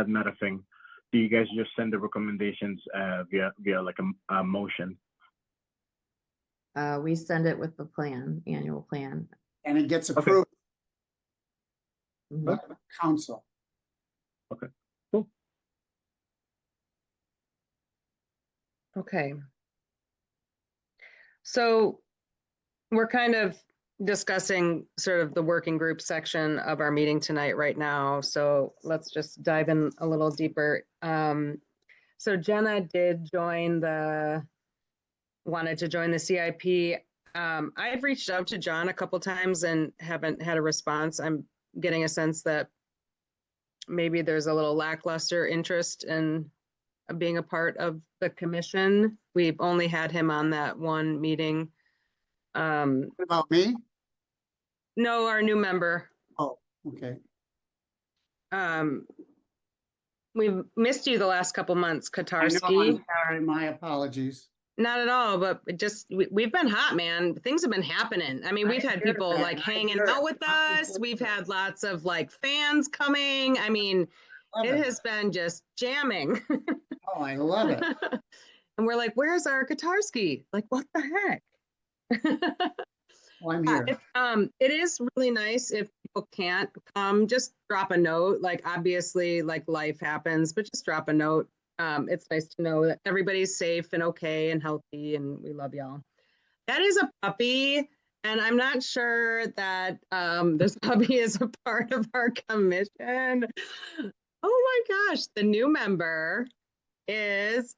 not a thing? Do you guys just send the recommendations via like a motion? We send it with the plan, annual plan. And it gets approved Mhm. by the council. Okay, cool. Okay. So we're kind of discussing sort of the working group section of our meeting tonight right now. So let's just dive in a little deeper. So Jenna did wanted to join the CIP. I've reached out to John a couple times and haven't had a response. I'm getting a sense that maybe there's a little lackluster interest in being a part of the commission. We've only had him on that one meeting. What about me? No, our new member. Oh, okay. We've missed you the last couple months, I know, Katarski. I'm sorry, my apologies. Not at all, but it just we've been hot, man. Things have been happening. I mean, we've I had hear people that. like I hanging hear out it. with us. We've had lots of like fans coming. I mean, Love it it. has been just jamming. Oh, I love it. And we're like, where's our Katarski? Like, what the heck? Well, I'm here. It is really nice if people can't come, just drop a note. Like, obviously, like life happens, but just drop a note. It's nice to know that everybody's safe and okay and healthy, and we love y'all. That is a puppy, and I'm not sure that this puppy is a part of our commission. Oh my gosh, the new member is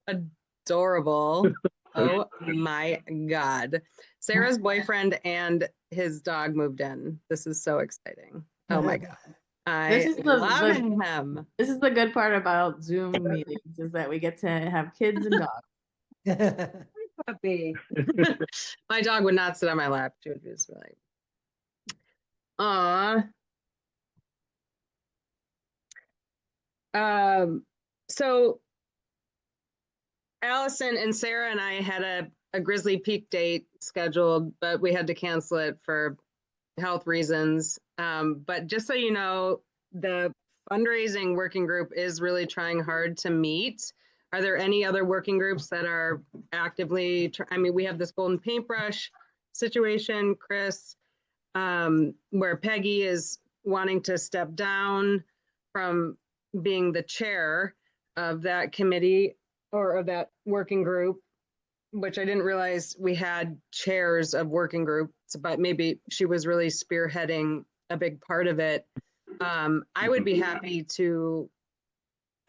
adorable. Oh my God. Sarah's boyfriend and his dog moved in. This is so exciting. Oh my God. This I is the- love the- him. This is the good part about Zoom meetings is that we get to have kids and dogs. Puppy. My dog would not sit on my lap. She would just be like, aw. So Allison and Sarah and I had a Grizzly Peak date scheduled, but we had to cancel it for health reasons. But just so you know, the fundraising working group is really trying hard to meet. Are there any other working groups that are actively, I mean, we have this golden paintbrush situation, Chris, where Peggy is wanting to step down. from being the chair of that committee or of that working group, which I didn't realize we had chairs of working groups, but maybe she was really spearheading a big part of it. I would be happy to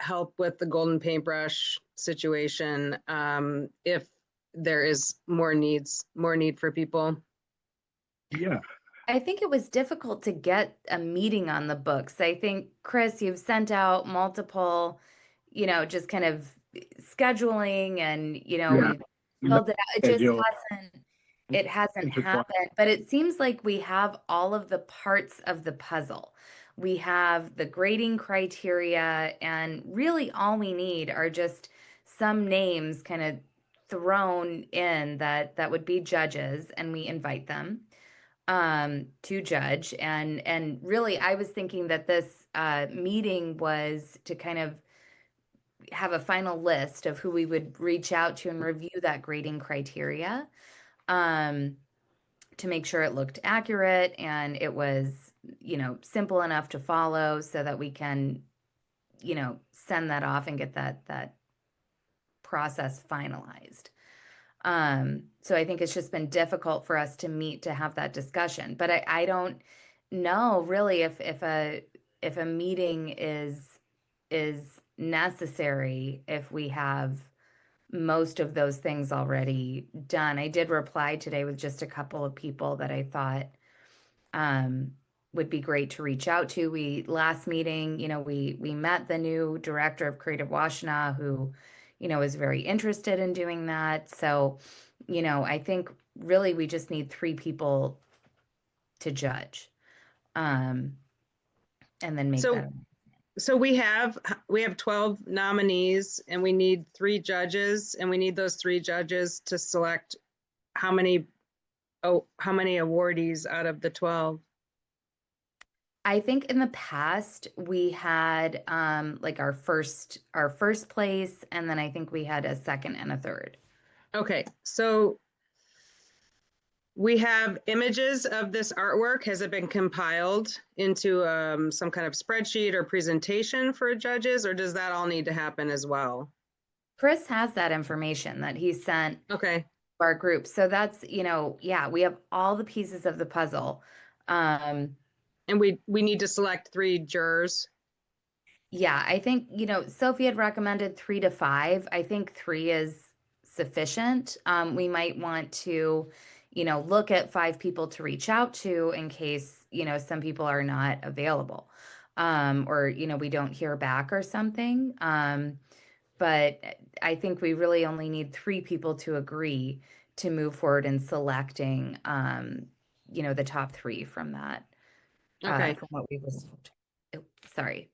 help with the golden paintbrush situation if there is more need for people. Yeah. I think it was difficult to get a meeting on the books. I think, Chris, you've sent out multiple, just kind of scheduling and, Yeah. we filled it out. It just Schedule. hasn't Intertwined. happened, but it seems like we have all of the parts of the puzzle. We have the grading criteria, and really all we need are just some names kind of thrown in that would be judges, and we invite them to judge. And really, I was thinking that this meeting was to kind of have a final list of who we would reach out to and review that grading criteria to make sure it looked accurate and it was, simple enough to follow so that we can, send that off and get that process finalized. So I think it's just been difficult for us to meet to have that discussion. But I don't know really if a meeting is necessary if we have most of those things already done. I did reply today with just a couple of people that I thought would be great to reach out to. Last meeting, we met the new director of Creative Washtenaw who, is very interested in doing that. So, I think really we just need 3 people to judge. And then make that. So we have 12 nominees and we need 3 judges, and we need those 3 judges to select how many awardees out of the 12. I think in the past we had like our first place, and then I think we had a second and a third. Okay, so we have images of this artwork. Has it been compiled into some kind of spreadsheet or presentation for judges, or does that all need to happen as well? Chris has that information that he sent Okay. our group. So that's, yeah, we have all the pieces of the puzzle. And we need to select 3 jurors. Yeah, I think, Sophie had recommended 3 to 5. I think 3 is sufficient. We might want to, look at 5 people to reach out to in case, some people are not available. Or, we don't hear back or something. But I think we really only need 3 people to agree to move forward in selecting, the top 3 from that. Okay. From what we received. Oh, sorry.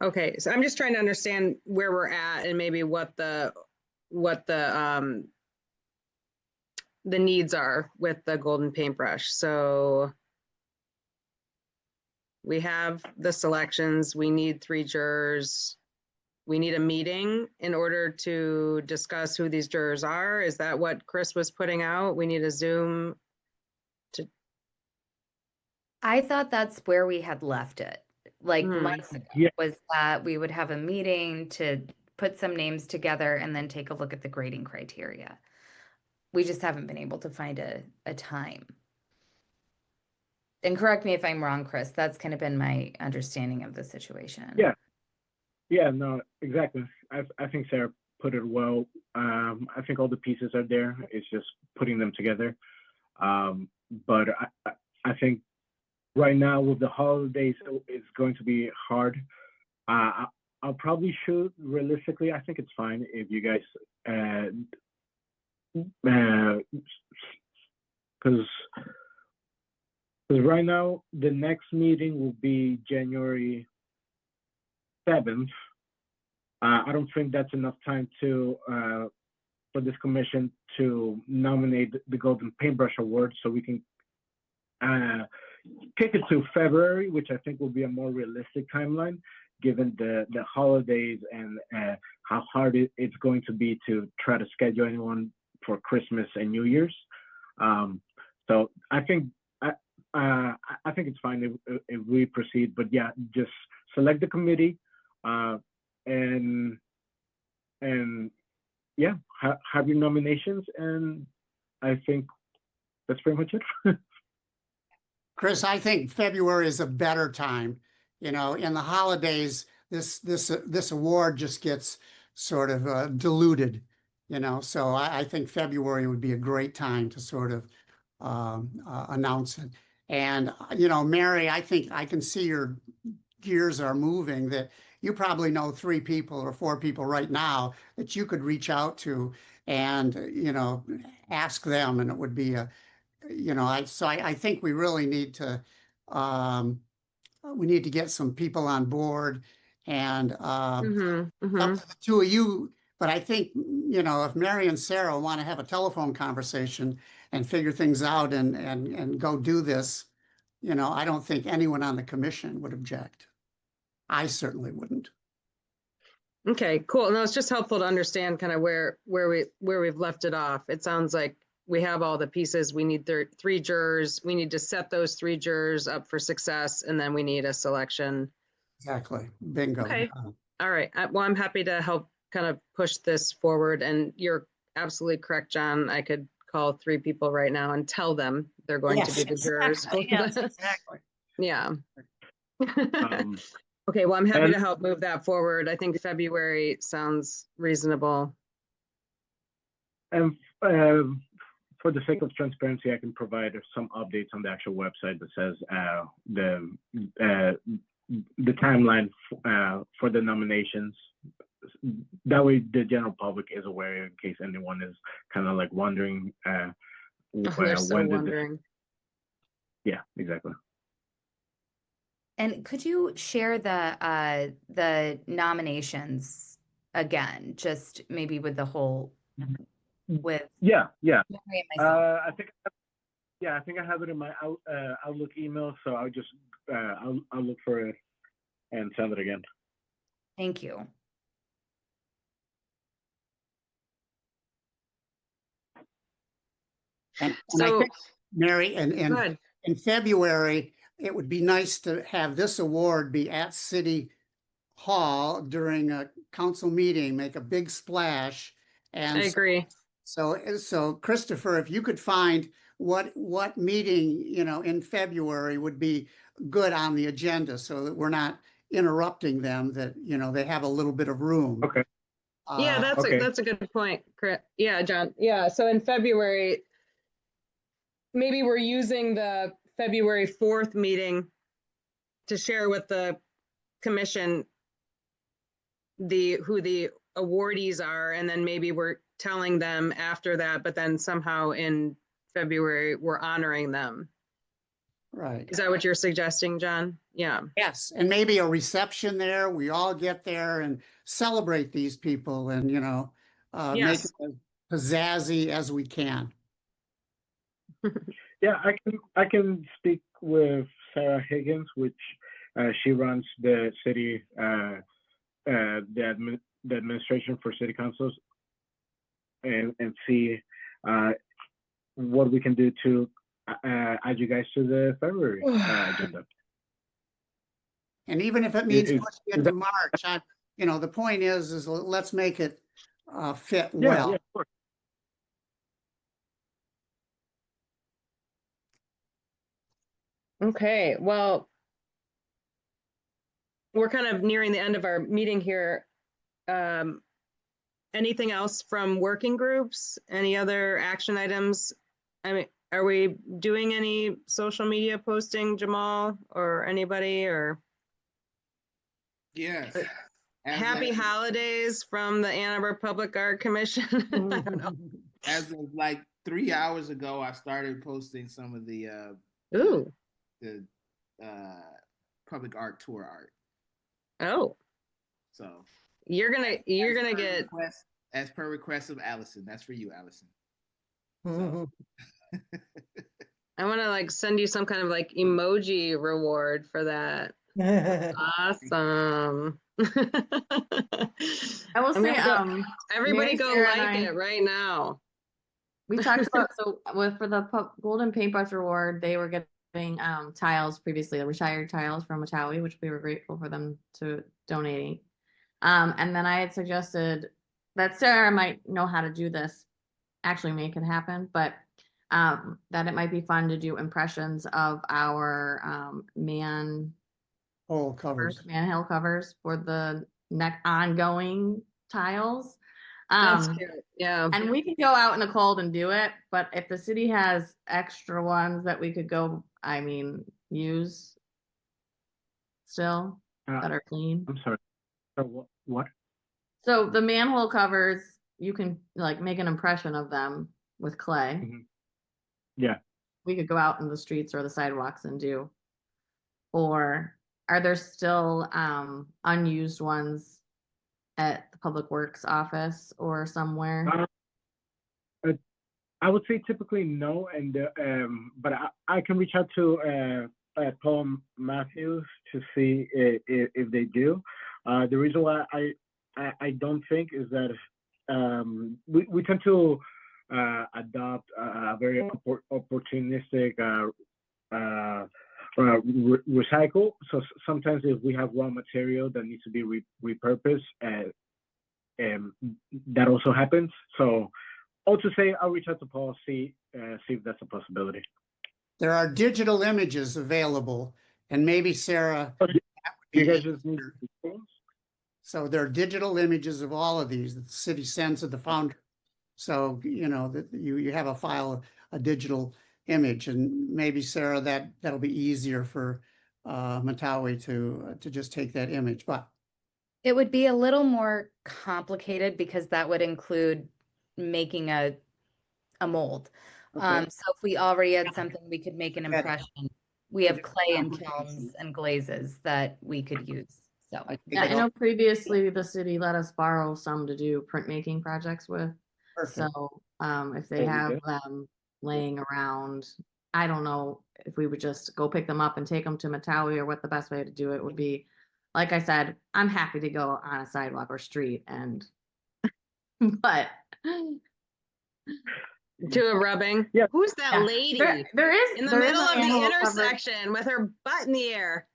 Okay, so I'm just trying to understand where we're at and maybe what the needs are with the golden paintbrush. So we have the selections, we need 3 jurors. We need a meeting in order to discuss who these jurors are. Is that what Chris was putting out? We need a Zoom to. I thought that's where we had left it. Like months ago, Yeah. was that we would have a meeting to put some names together and then take a look at the grading criteria. We just haven't been able to find a time. And correct me if I'm wrong, Chris, that's kind of been my understanding of the situation. Yeah. Yeah, no, exactly. I think Sarah put it well. I think all the pieces are there. It's just putting them together. But I think right now with the holidays, it's going to be hard. I'll probably shoot realistically. I think it's fine if you guys, because right now the next meeting will be January 7th. I don't think that's enough time to for this commission to nominate the Golden Paintbrush Award, so we can kick it to February, which I think will be a more realistic timeline, given the holidays and how hard it's going to be to try to schedule anyone for Christmas and New Year's. So I think it's fine if we proceed. But yeah, just select the committee, and yeah, have your nominations, and I think that's pretty much it. Chris, I think February is a better time. You know, in the holidays, this award just gets sort of diluted, you know, so I think February would be a great time to sort of announce it. And, you know, Mary, I think I can see your gears are moving, that you probably know 3 people or 4 people right now that you could reach out to and, you know, ask them, and it would be a, you know, I think we really need to get some people on board, and up to the 2 of you. But I think, you know, if Mary and Sarah want to have a telephone conversation and figure things out and go do this, you know, I don't think anyone on the commission would object. I certainly wouldn't. Okay, cool. No, it's just helpful to understand kind of where we've left it off. It sounds like we have all the pieces. We need 3 jurors. We need to set those 3 jurors up for success, and then we need a selection. Exactly. Bingo. Okay. All right. Well, I'm happy to help kind of push this forward. And you're absolutely correct, John. I could call 3 people right now and tell them they're going to be the jurors. Yes, exactly. Yeah. Okay, well, I'm happy to help move that forward. I think February sounds reasonable. And for the sake of transparency, I can provide some updates on the actual website that says the timeline for the nominations. That way, the general public is aware in case anyone is kind of like wondering. They're still wondering. Yeah, exactly. And could you share the nominations again, just maybe with the whole, with Yeah. Mary and myself? I think I have it in my Outlook email, so I'll just I'll look for it and send it again. Thank you. And I So, think, Mary, go and ahead. in February, it would be nice to have this award be at City Hall during a council meeting, make a big splash. I And agree. so Christopher, if you could find what meeting, you know, in February would be good on the agenda, so that we're not interrupting them, that, you know, they have a little bit of room. Okay. Yeah, that's a good point. Yeah, John. Yeah, so in February, maybe we're using the February 4th meeting to share with the commission who the awardees are, and then maybe we're telling them after that, but then somehow in February we're honoring them. Right. Is that what you're suggesting, John? Yeah. Yes, and maybe a reception there. We all get there and celebrate these people, and, you know, make Yes. it as pizzazzy as we can. Yeah, I can speak with Sarah Higgins, which she runs the city the administration for city councils, and see what we can do to add you guys to the February agenda. And even if it means Is- pushing it to March, you know, the point is let's make it fit Yeah, well. yeah, of course. Okay, well, we're kind of nearing the end of our meeting here. Anything else from working groups? Any other action items? I mean, are we doing any social media posting, Jamal, or anybody, or Yes. happy holidays from the Ann Arbor Public Art Commission? I don't know. As of like 3 hours ago, I started posting some of the Ooh, public art tour art. oh, So you're gonna get, as per request of Allison. That's for you, Allison. I want to like send you some kind of like emoji reward for that. Awesome. I will say, Everybody Mary, go Sarah, and like I- it right now. We talked about, so for the Golden Paintbrush Award, they were getting tiles previously, retired tiles from Matawi, which we were grateful for them to donate. And then I had suggested that Sarah might know how to do this, actually make it happen, but that it might be fun to do impressions of our Whole covers. manhole covers for the ongoing tiles. That's cute. Yeah. And we can go out in the cold and do it, but if the city has extra ones that we could go, I mean, use still that are clean. I'm sorry. So what? So the manhole covers, you can like make an impression of them with clay. Mhm. Yeah. We could go out in the streets or the sidewalks and do. Or are there still unused ones at the Public Works office or somewhere? I would say typically no, and but I can reach out to Paul Matthews to see if they do. The reason why I don't think is that we tend to adopt a very opportunistic recycle. So sometimes if we have raw material that needs to be repurposed, that also happens. So all to say, I'll reach out to Paul, see if that's a possibility. There are digital images available, and maybe Sarah. Oh, that would You be guys just need things? So there are digital images of all of these that the city sends to the founder. So, you know, that you have a file, a digital image, and maybe Sarah, that'll be easier for Matawi to just take that image. But It would be a little more complicated because that would include making a mold. Okay. So if we already had something, we could make an Yeah. impression. We have clay and kilns and glazes that we could use. So I think Yeah, I it'll- know previously the city let us borrow some to do printmaking projects with. Perfect. So if they There you have go. them laying around, I don't know if we would just go pick them up and take them to Matawi or what the best way to do it would be. Like I said, I'm happy to go on a sidewalk or street and, but Do a rubbing. Yeah. Who's that yeah, lady there is in the there is middle a of the manhole cover. intersection with her butt in the air?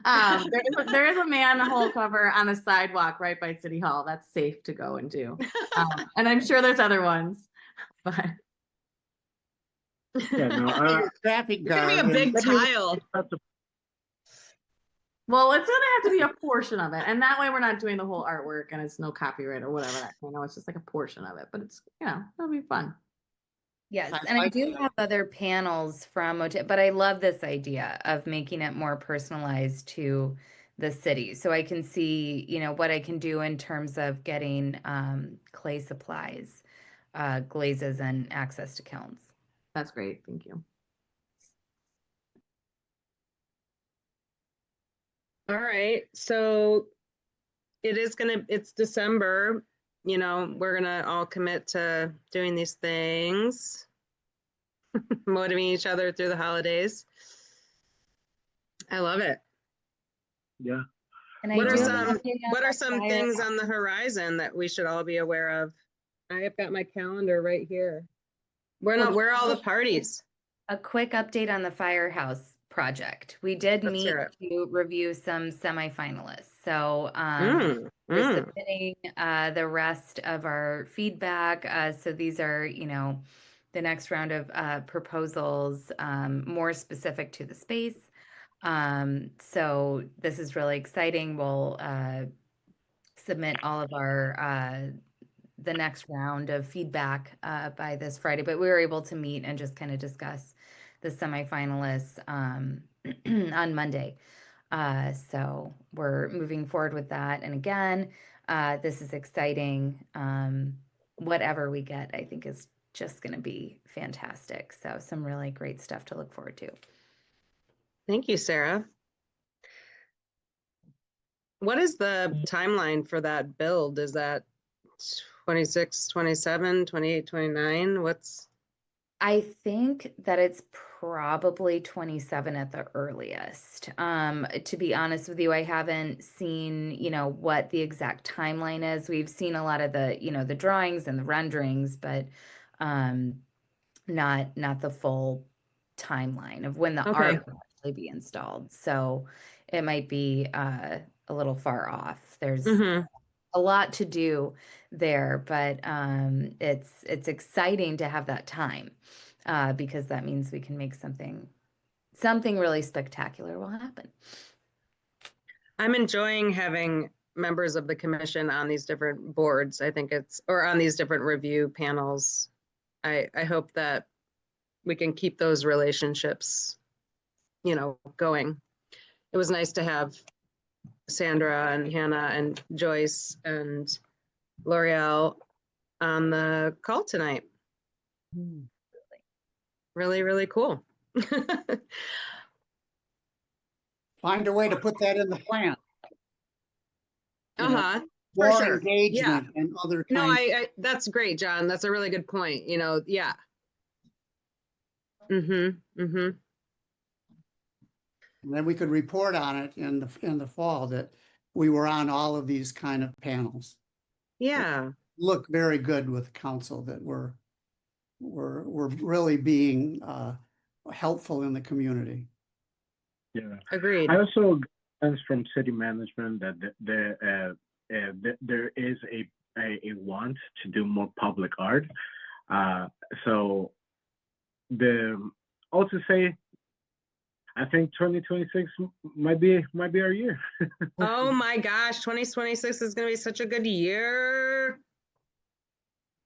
There is a manhole cover on the sidewalk right by City Hall. That's safe to go and do. And I'm sure there's other ones, but Yeah, no. Traffic It's gonna be a guard. big Let me- tile. well, it's gonna have to be a portion of it, and that way we're not doing the whole artwork and it's no copyright or whatever. It's just like a portion of it, but it's it'll be fun. yes, I and I like do that. have other panels from Mota, but I love this idea of making it more personalized to the city. So I can see, what I can do in terms of getting clay supplies, glazes, and access to kilns. That's great. Thank you. All right, so it's December, we're gonna all commit to doing these things, motivating each other through the holidays. I love it. Yeah. And What I are do some have a what are some flyer. things on the horizon that we should all be aware of? I have got my calendar right here. Where are all the parties? A quick update on the firehouse project. We did Let's meet hear it. to review some semifinalists. So we're submitting the rest of our feedback. So these are, the next round of proposals, more specific to the space. So this is really exciting. We'll submit all of our the next round of feedback by this Friday, but we were able to meet and just kind of discuss the semifinalists on Monday. So we're moving forward with that. And again, this is exciting. Whatever we get, I think is just going to be fantastic. So some really great stuff to look forward to. Thank you, Sarah. What is the timeline for that build? Is that 26, 27, 28, 29? I think that it's probably 27 at the earliest. To be honest with you, I haven't seen, what the exact timeline is. We've seen a lot of the, the drawings and the renderings, but not the full timeline of when the Okay. art will actually be installed. So it might be a little far off. There's Mhm. a lot to do there, but it's exciting to have that time because that means we can make something really spectacular will happen. I'm enjoying having members of the commission on these different boards. I think or on these different review panels. I hope that we can keep those relationships, going. It was nice to have Sandra and Hannah and Joyce and L'Oreal on the call tonight. Really, really cool. Find a way to put that in the plan. You know, Uh-huh. For more sure. Yeah. engagement and other No, kinds. that's great, John. That's a really good point. Yeah. Mm-hmm. Mm-hmm. And then we could report on it in the fall that we were on all of these kind of panels. Yeah. Look very good with council that we're really being helpful in the community. Yeah. Agreed. I also got a sense from city management that there is a want to do more public art. So also say, I think 2026 might be our year. Oh my gosh, 2026 is going to be such a good year.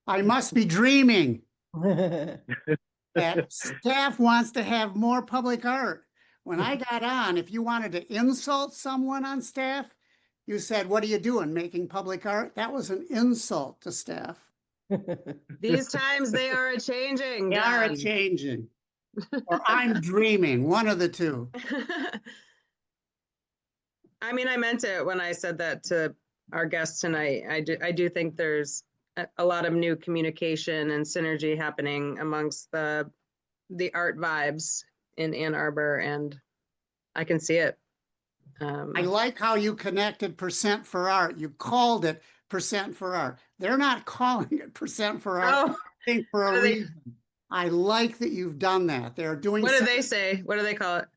I must be dreaming. That staff wants to have more public art. When I got on, if you wanted to insult someone on staff, you said, "What are you doing, making public art?" That was an insult to staff. These times they are a changing. They are a John. changing. Or I'm dreaming, one of the two. I mean, I meant it when I said that to our guest tonight. I do think there's a lot of new communication and synergy happening amongst the art vibes in Ann Arbor, and I can see it. I like how you connected Percent for Art. You called it Percent for Art. They're not calling it Percent for Art. Oh, I think for what a are they- reason. I like that you've done that. They're doing. What do they say? What do they call it?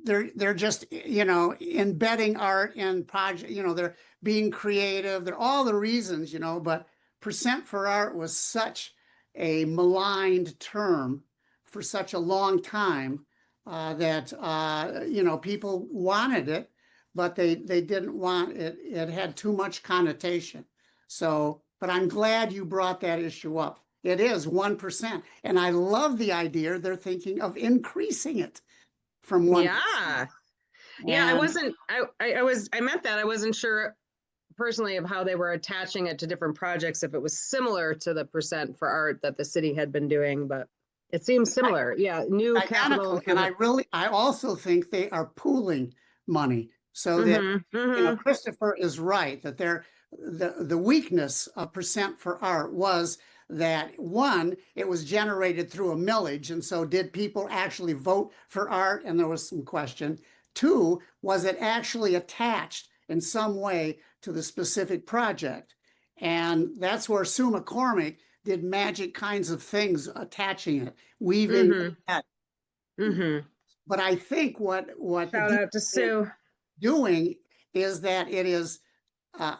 They're just, embedding art in project, they're being creative. They're all the reasons, but Percent for Art was such a maligned term for such a long time that people wanted it, but they didn't want it. It had too much connotation. So, but I'm glad you brought that issue up. It is 1%. And I love the idea they're thinking of increasing it from 1%. Yeah, I And wasn't, I meant that. I wasn't sure personally of how they were attaching it to different projects, if it was similar to the Percent for Art that the city had been doing, but it seems similar. Yeah, new capital. identical. And I also think they are pooling money so that, Christopher is right, that the weakness of Percent for Art was that, one, it was generated through a millage, and so did people actually vote for art? And there was some question. Two, was it actually attached in some way to the specific project? And that's where Sue McCormick did magic kinds of things, attaching it, weaving that. But I think what Shout out to Sue doing is that it is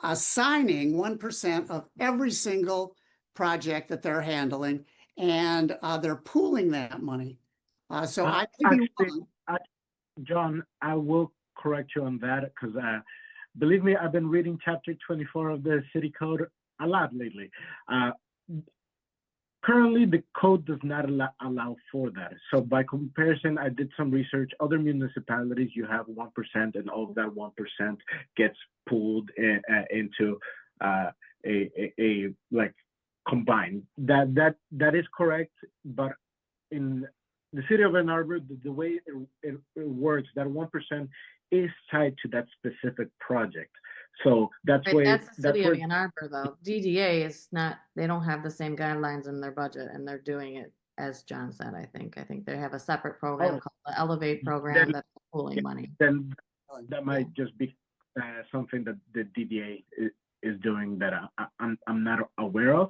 assigning 1% of every single project that they're handling, and they're pooling that money. So I may be wrong. John, I will correct you on that, because believe me, I've been reading chapter 24 of the city code a lot lately. Currently, the code does not allow for that. So by comparison, I did some research. Other municipalities, you have 1%, and all of that 1% gets pooled into a like combined. That is correct, but in the city of Ann Arbor, the way it works, that 1% is tied to that specific project. So that's Right, why that's the city of Ann Arbor, though. DDA is not, they don't have the same guidelines in their budget, and they're doing it, as John said, I think they have a separate program called the Elevate program that's pooling money. Then that might just be something that the DDA is doing that I'm not aware of.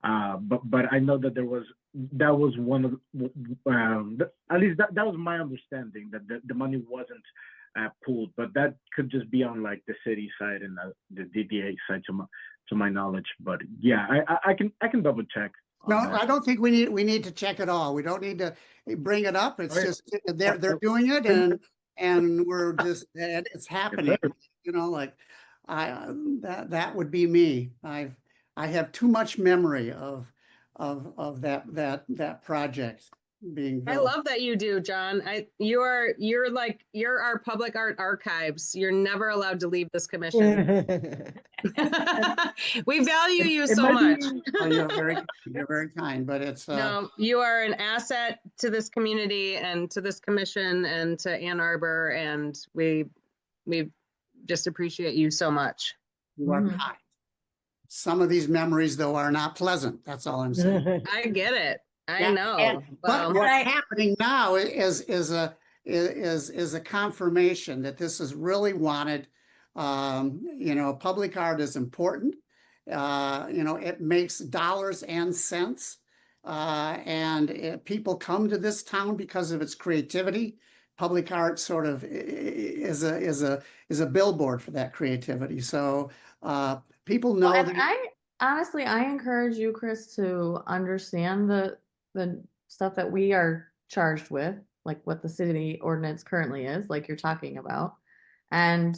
But I know that that was one of at least that was my understanding, that the money wasn't pooled, but that could just be on like the city side and the DDA side to my knowledge. But yeah, I can double check. No, on that. I don't think we need to check it all. We don't need to bring it up. It's Right. just they're doing it, and we're just and it's happening. You know, like that would be me. I have too much memory of that project being I built. love that you do, John. You're our public art archives. You're never allowed to leave this commission. We value you so much. Oh, you're very kind, but it's No, you are an asset to this community and to this commission and to Ann Arbor, and we just appreciate you so much. you are Mhm. kind. Some of these memories, though, are not pleasant. That's all I'm saying. I get it. I Yeah, know. But Well, what's happening now is a confirmation that this is really wanted. You know, public art is important. You know, it makes dollars and cents. And people come to this town because of its creativity. Public art sort of is a billboard for that creativity. So people know Well, that. and I honestly, I encourage you, Chris, to understand the stuff that we are charged with, like what the city ordinance currently is, like you're talking about, and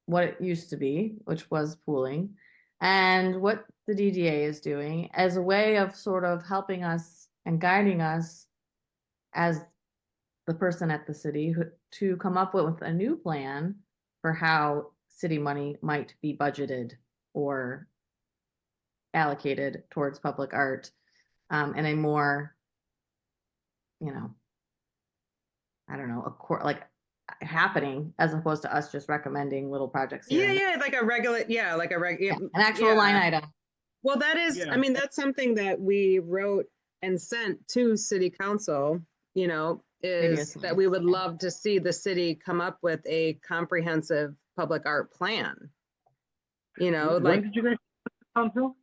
what it used to be, which was pooling, and what the DDA is doing as a way of sort of helping us and guiding us as the person at the city to come up with a new plan for how city money might be budgeted or allocated towards public art in a more, you know, I don't know, like happening as opposed to us just recommending little projects here. yeah, like a regular, An actual line item. Well, that is, Yeah. I mean, that's something that we wrote and sent to city council, you know, is Previously. that we would love to see the city come up with a comprehensive public art plan. You know, When like did you guys council?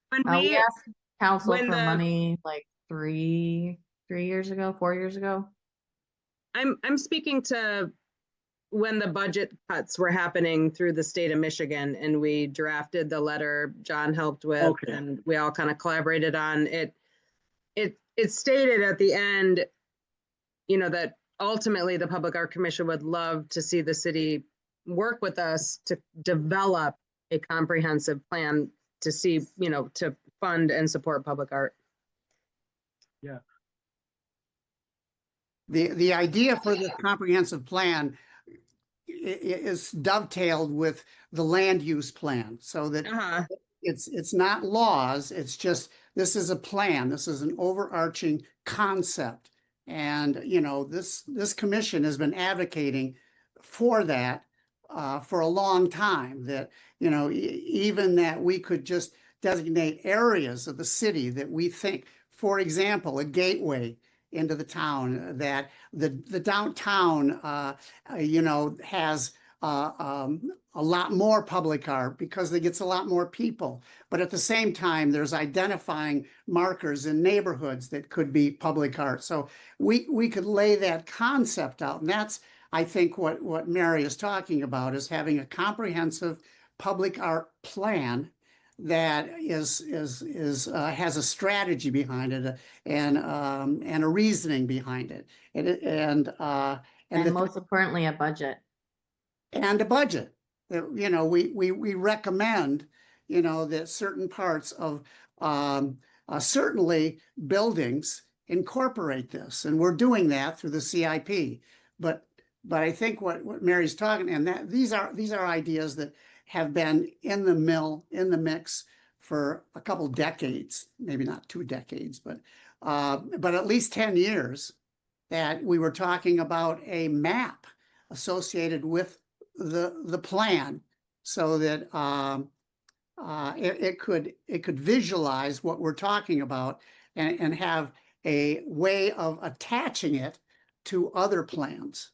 when We we, asked council when for the- money like 4 years ago. I'm speaking to when the budget cuts were happening through the state of Michigan, and we drafted the letter John helped with, Okay. and we all kind of collaborated on it. It stated at the end, you know, that ultimately the Public Art Commission would love to see the city work with us to develop a comprehensive plan to see, you know, to fund and support public art. Yeah. The idea for the comprehensive plan is dovetailed with the land use plan, so that Uh-huh. it's not laws, it's just, this is a plan, this is an overarching concept. And, you know, this commission has been advocating for that for a long time, that, you know, even that we could just designate areas of the city that we think, for example, a gateway into the town, that the downtown, you know, has a lot more public art because it gets a lot more people. But at the same time, there's identifying markers in neighborhoods that could be public art. So we could lay that concept out. And that's, I think, what Mary is talking about, is having a comprehensive public art plan that has a strategy behind it, and a reasoning behind it, and Most importantly, a budget. and a budget. You know, we recommend, you know, that certain parts of certainly buildings incorporate this, and we're doing that through the CIP. But I think what Mary's talking, and that these are ideas that have been in the mix for a couple decades, maybe not 2 decades, but at least 10 years, that we were talking about a map associated with the plan, so that it could visualize what we're talking about, and have a way of attaching it to other plans.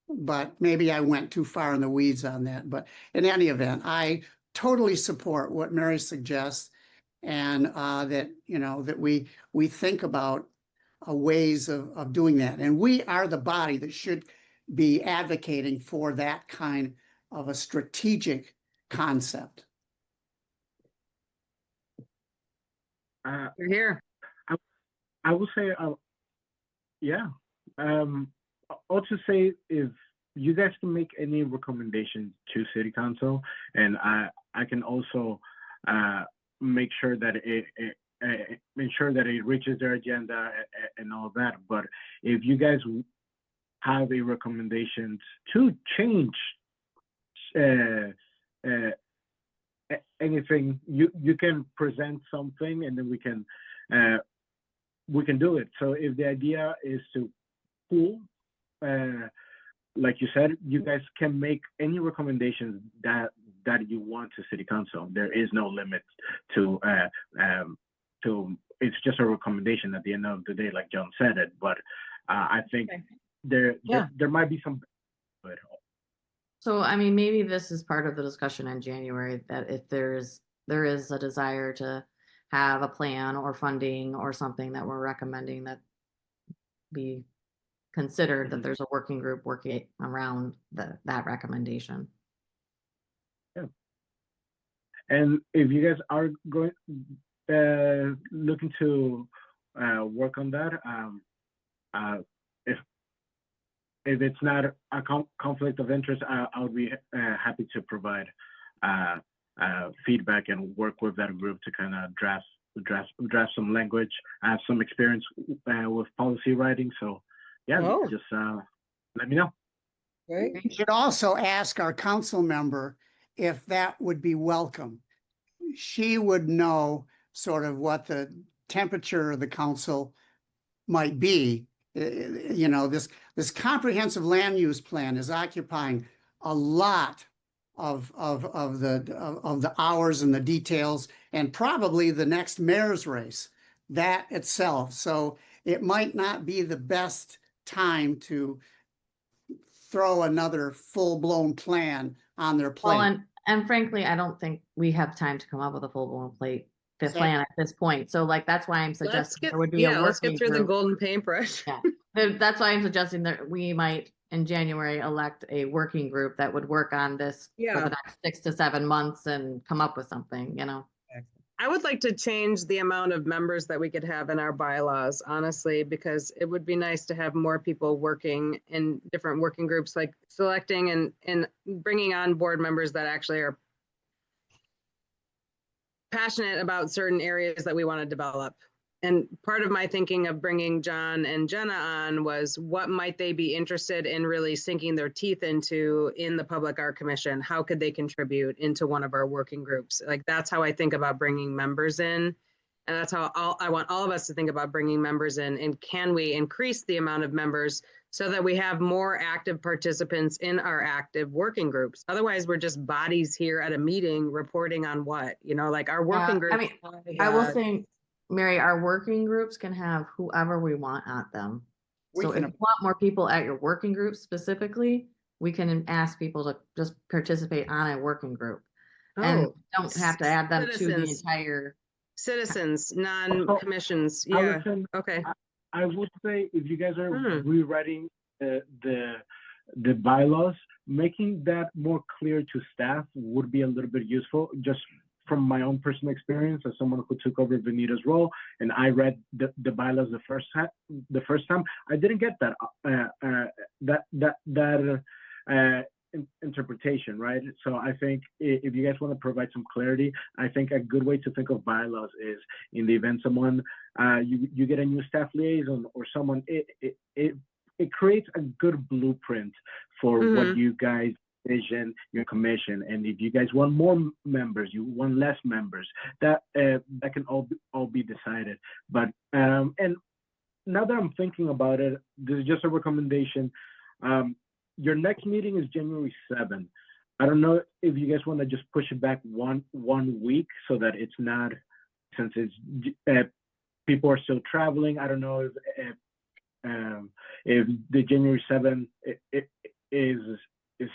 But maybe I went too far in the weeds on that. But in any event, I totally support what Mary suggests, and that, you know, that we think about ways of doing that. And we are the body that should be advocating for that kind of a strategic concept. You're here. I will say, yeah. I'll just say, if you guys can make any recommendations to City Council, and I can also make sure that it ensure that it reaches their agenda and all that. But if you guys have a recommendation to change anything, you can present something, and then we can do it. So if the idea is to pool, like you said, you guys can make any recommendations that you want to City Council. There is no limit to it's just a recommendation at the end of the day, like John said it. But I think there might be some. So, I mean, maybe this is part of the discussion in January, that if there is a desire to have a plan or funding or something that we're recommending that be considered, that there's a working group working around that recommendation. Yeah. And if you guys are going looking to work on that, if it's not a conflict of interest, I would be happy to provide feedback and work with that group to kind of draft some language. I have some experience with policy writing, so yeah, just let me know. Right? We should also ask our council member if that would be welcome. She would know sort of what the temperature of the council might be. You know, this comprehensive land use plan is occupying a lot of the hours and the details, and probably the next mayor's race, that itself. So it might not be the best time to throw another full-blown plan on their plate. Well, and frankly, I don't think we have time to come up with a full-blown plan at this point. So like, that's why I'm suggesting there would be a working let's get through the group. golden paintbrush. Yeah, that's why I'm suggesting that we might in January elect a working group that would work on this for the next 6 to 7 months and come up with something, you know. I would like to change the amount of members that we could have in our bylaws, honestly, because it would be nice to have more people working in different working groups, like selecting and bringing on board members that actually are passionate about certain areas that we want to develop. And part of my thinking of bringing John and Jenna on was, what might they be interested in really sinking their teeth into in the Public Art Commission? How could they contribute into one of our working groups? Like, that's how I think about bringing members in. And that's how I want all of us to think about bringing members in. And can we increase the amount of members so that we have more active participants in our active working groups? Otherwise, we're just bodies here at a meeting reporting on what, you know, like our working groups. I mean, I will say, Mary, our working groups can have whoever we want at them. So if you want more people at your working group specifically, we can ask people to just participate on a working group. And don't have to add them to the entire. Citizens, non-commissions, yeah, okay. I would say, if you guys are rewriting the bylaws, making that more clear to staff would be a little bit useful, just from my own personal experience as someone who took over Benita's role, and I read the bylaws the first time. I didn't get that interpretation, right? So I think if you guys want to provide some clarity, I think a good way to think of bylaws is, in the event someone you get a new staff liaison or someone, it creates a good blueprint for what you guys vision your commission. And if you guys want more members, you want less members, that can all be decided. But and now that I'm thinking about it, this is just a recommendation. Your next meeting is January 7th. I don't know if you guys want to just push it back one week so that it's not, since it's people are still traveling. I don't know if the January 7th is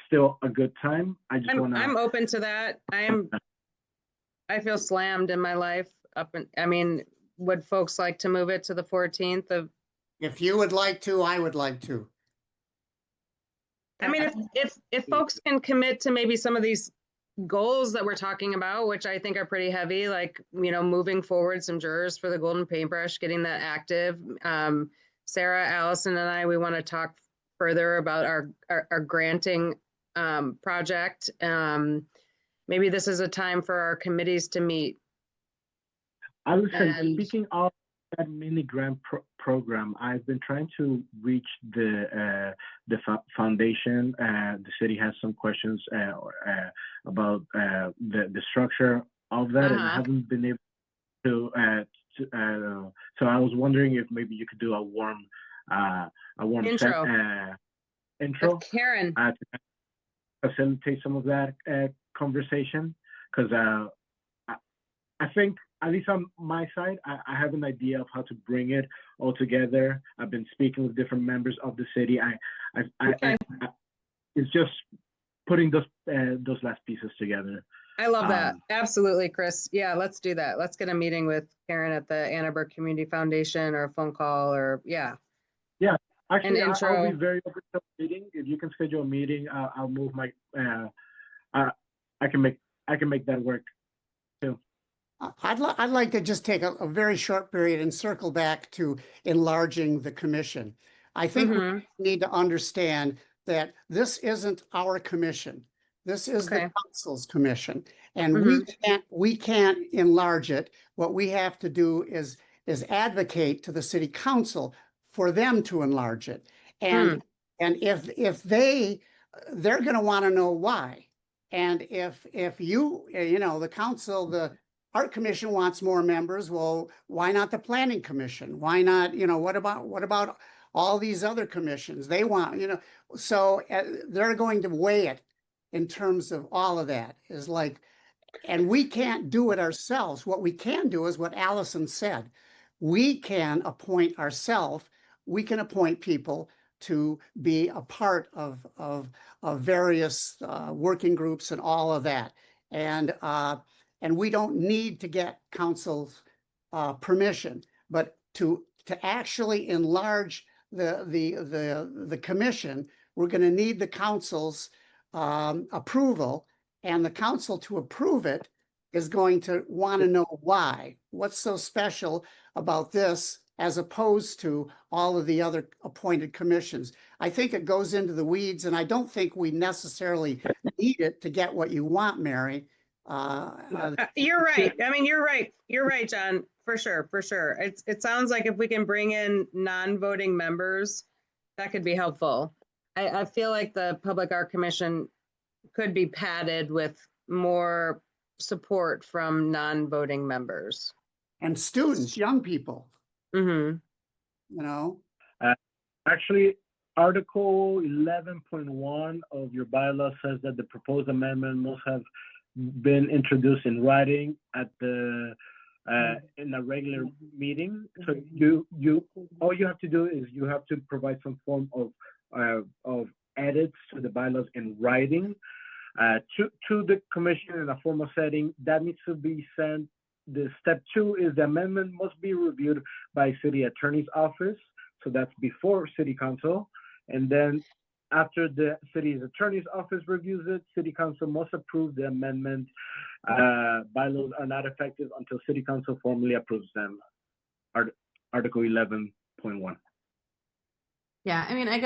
still a good time. I just want to. I'm open to that. I am I feel slammed in my life I mean, would folks like to move it to the 14th of, If you would like to, I would like to. I mean, if folks can commit to maybe some of these goals that we're talking about, which I think are pretty heavy, like, moving forward some jurors for the Golden Paintbrush, getting that active. Sarah, Allison, and I, we want to talk further about our granting project. Maybe this is a time for our committees to meet. Allison, And- speaking of that mini grant program, I've been trying to reach the foundation. The city has some questions about the structure of that, and I haven't been able to. So I was wondering if maybe you could do a warm Intro. intro With Karen. to facilitate some of that conversation, because I think, at least on my side, I have an idea of how to bring it all together. I've been speaking with different members of the city. It's just putting those last pieces together. I love that. Absolutely, Chris. Yeah, let's do that. Let's get a meeting with Karen at the Ann Arbor Community Foundation, or a phone call, or yeah. Yeah, actually, An intro. I'll be very open to a meeting. If you can schedule a meeting, I'll move my. I can make that work too. I'd like to just take a very short period and circle back to enlarging the commission. I think we need to understand that this isn't our commission. This is the council's commission, and we can't enlarge it. What we have to do is advocate to the city council for them to enlarge it. And if they're going to want to know why. And if the council, the Art Commission wants more members, well, why not the Planning Commission? Why not, what about all these other commissions? They want, so they're going to weigh it in terms of all of that. Is like, and we can't do it ourselves. What we can do is what Allison said. We can appoint ourselves. We can appoint people to be a part of various working groups and all of that. And we don't need to get council's permission, but to actually enlarge the commission, we're going to need the council's approval, and the council, to approve it, is going to want to know why. What's so special about this as opposed to all of the other appointed commissions? I think it goes into the weeds, and I don't think we necessarily need it to get what you want, Mary. You're right. I mean, you're right. You're right, John. For sure. For sure. It sounds like if we can bring in non-voting members, that could be helpful. I feel like the Public Art Commission could be padded with more support from non-voting members. And students, young people. Actually, Article 11.1 of your bylaw says that the proposed amendment must have been introduced in writing at the in a regular meeting. So all you have to do is you have to provide some form of edits to the bylaws in writing to the commission in a formal setting. That needs to be sent. The step 2 is the amendment must be reviewed by city attorney's office. So that's before city council. And then after the city's attorney's office reviews it, city council must approve the amendment. Bylaws are not effective until city council formally approves them. Article 11.1. Yeah, I mean, I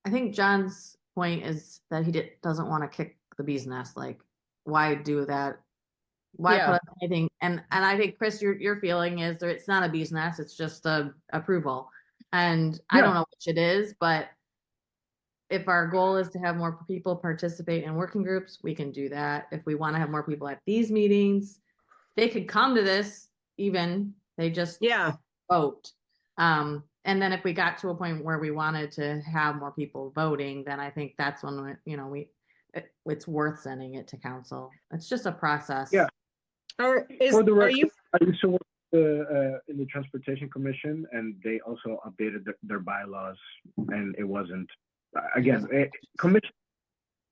think John's point is that he doesn't want to kick the bee's nest. Like, why do that? Why put anything? And I think, Chris, your feeling is that it's not a bee's nest, it's just a approval. And I don't know which it is, but if our goal is to have more people participate in working groups, we can do that. If we want to have more people at these meetings, they could come to this even, they just vote. And then if we got to a point where we wanted to have more people voting, then I think that's when, it's worth sending it to council. It's just a process. Yeah. For the record, I used to work in the Transportation Commission, and they also updated their bylaws, and it wasn't, again, commission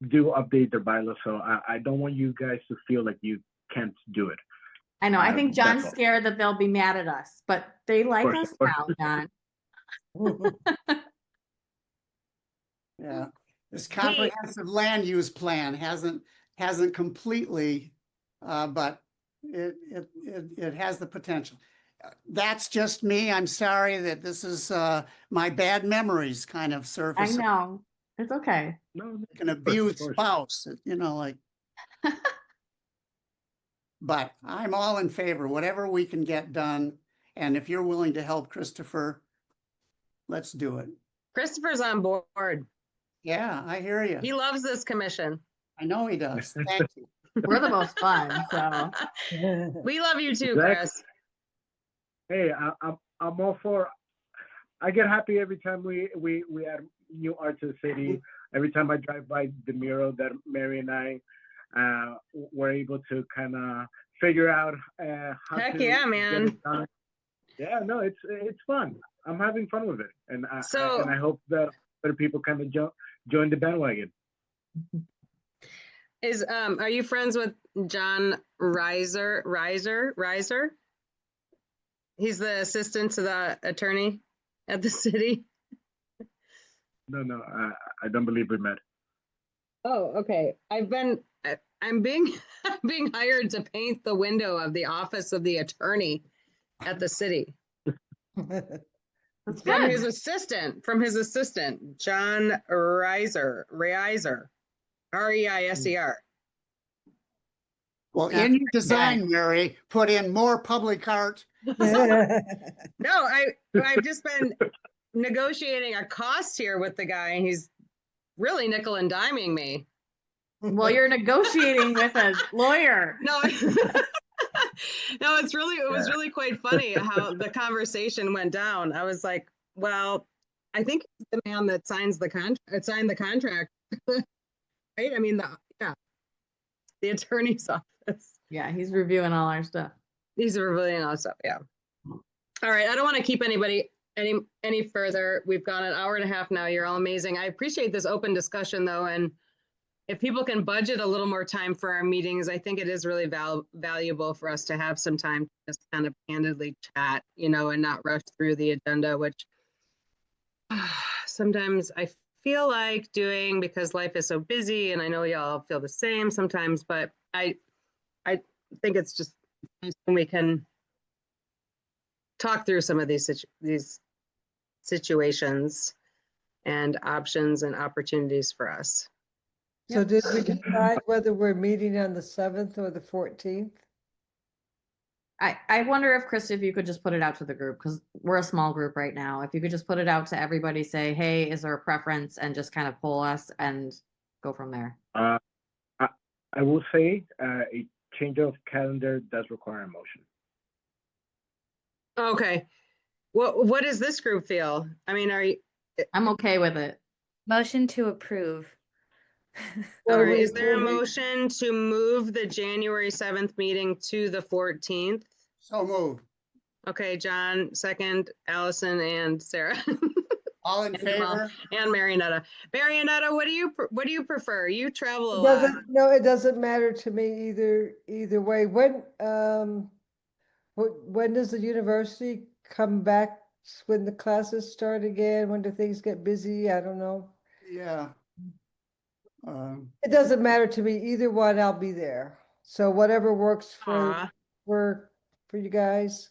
do update their bylaws, so I don't want you guys to feel like you can't do it. I know, I think John's that's all. scared that they'll be mad at us, but they like course, us of course. now, John. Yeah, this comprehensive land use plan hasn't completely, but it has the potential. That's just me. I'm sorry that this is my bad memories kind of I surface. know, it's okay. No, An of abused course. spouse, like. But I'm all in favor, whatever we can get done. And if you're willing to help, Christopher, let's do it. Christopher's on board. Yeah, I hear you. He loves this commission. I know he does. Thank you. We're the most fun, so. We love you too, Exactly. Chris. Hey, I'm all for. I get happy every time we add new art to the city. Every time I drive by the mural that Mary and I were able to kind of figure out how Heck to yeah, get man. it done. Yeah, no, it's fun. I'm having fun with it, and I hope that other people kind of join the bandwagon. Are you friends with John Reiser? He's the assistant to the attorney at the city. No, I don't believe we met. Oh, okay. I'm being hired to paint the window of the office of the attorney at the city. That's From good. his assistant, John Reiser, Reiser. Well, That's in your design, Mary, put in more public art. No, I've just been negotiating a cost here with the guy, and he's really nickel and diming me. Well, you're negotiating with a lawyer. No, no, it was really quite funny how the conversation went down. I was like, well, I think it's the man that signed the contract, right? I mean, the attorney's office. Yeah, he's reviewing all our stuff. He's reviewing all stuff. Yeah. All right. I don't want to keep anybody any further. We've gone an hour and a half now. You're all amazing. I appreciate this open discussion though. And if people can budget a little more time for our meetings, I think it is really valuable for us to have some time to just kind of candidly chat, and not rush through the agenda, which sometimes I feel like doing because life is so busy, and I know y'all feel the same sometimes, but I think it's just nice when we can talk through some of these situations and options and opportunities for us. So did we decide whether we're meeting on the 7th or the 14th? I wonder if, Chris, if you could just put it out to the group, because we're a small group right now. If you could just put it out to everybody, say, hey, is there a preference, and just kind of poll us and go from there. I will say a change of calendar does require a motion. Okay. What does this group feel? I mean, I'm okay with it. Motion to approve. All right, is there a motion to move the January 7th meeting to the 14th? So moved. Okay, John, second, Allison and Sarah. All in favor? And Marionetta. Marionetta, what do you prefer? You travel a lot. No, it doesn't matter to me either way. When does the university come back? When the classes start again? When do things get busy? I don't know. Yeah. It doesn't matter to me. Either one, I'll be there. So whatever works Aw. for you guys.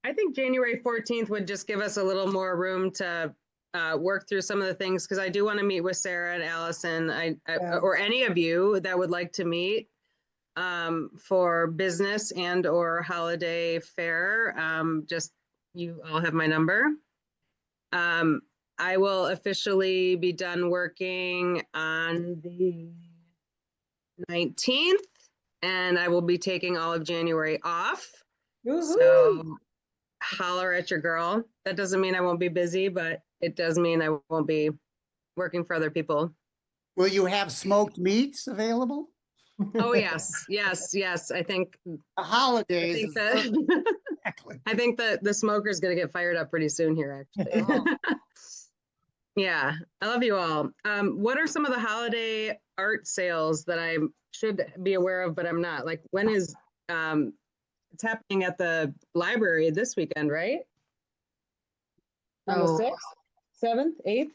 I think January 14th would just give us a little more room to work through some of the things, because I do want to meet with Sarah and Allison, or any of you that would like to meet for business and or holiday fair. Just, you all have my number. I will officially be done working on the 19th, and I will be taking all of January off. So holler at your girl. That doesn't mean I won't be busy, but it does mean I won't be working for other people. Will you have smoked meats available? Oh, yes, yes, yes. I think The holidays. I think that the smoker's going to get fired up pretty soon here, actually. Oh. Yeah, I love you all. What are some of the holiday art sales that I should be aware of, but I'm not? Like, when is it's happening at the library this weekend, right? On the So 6th, 7th, 8th?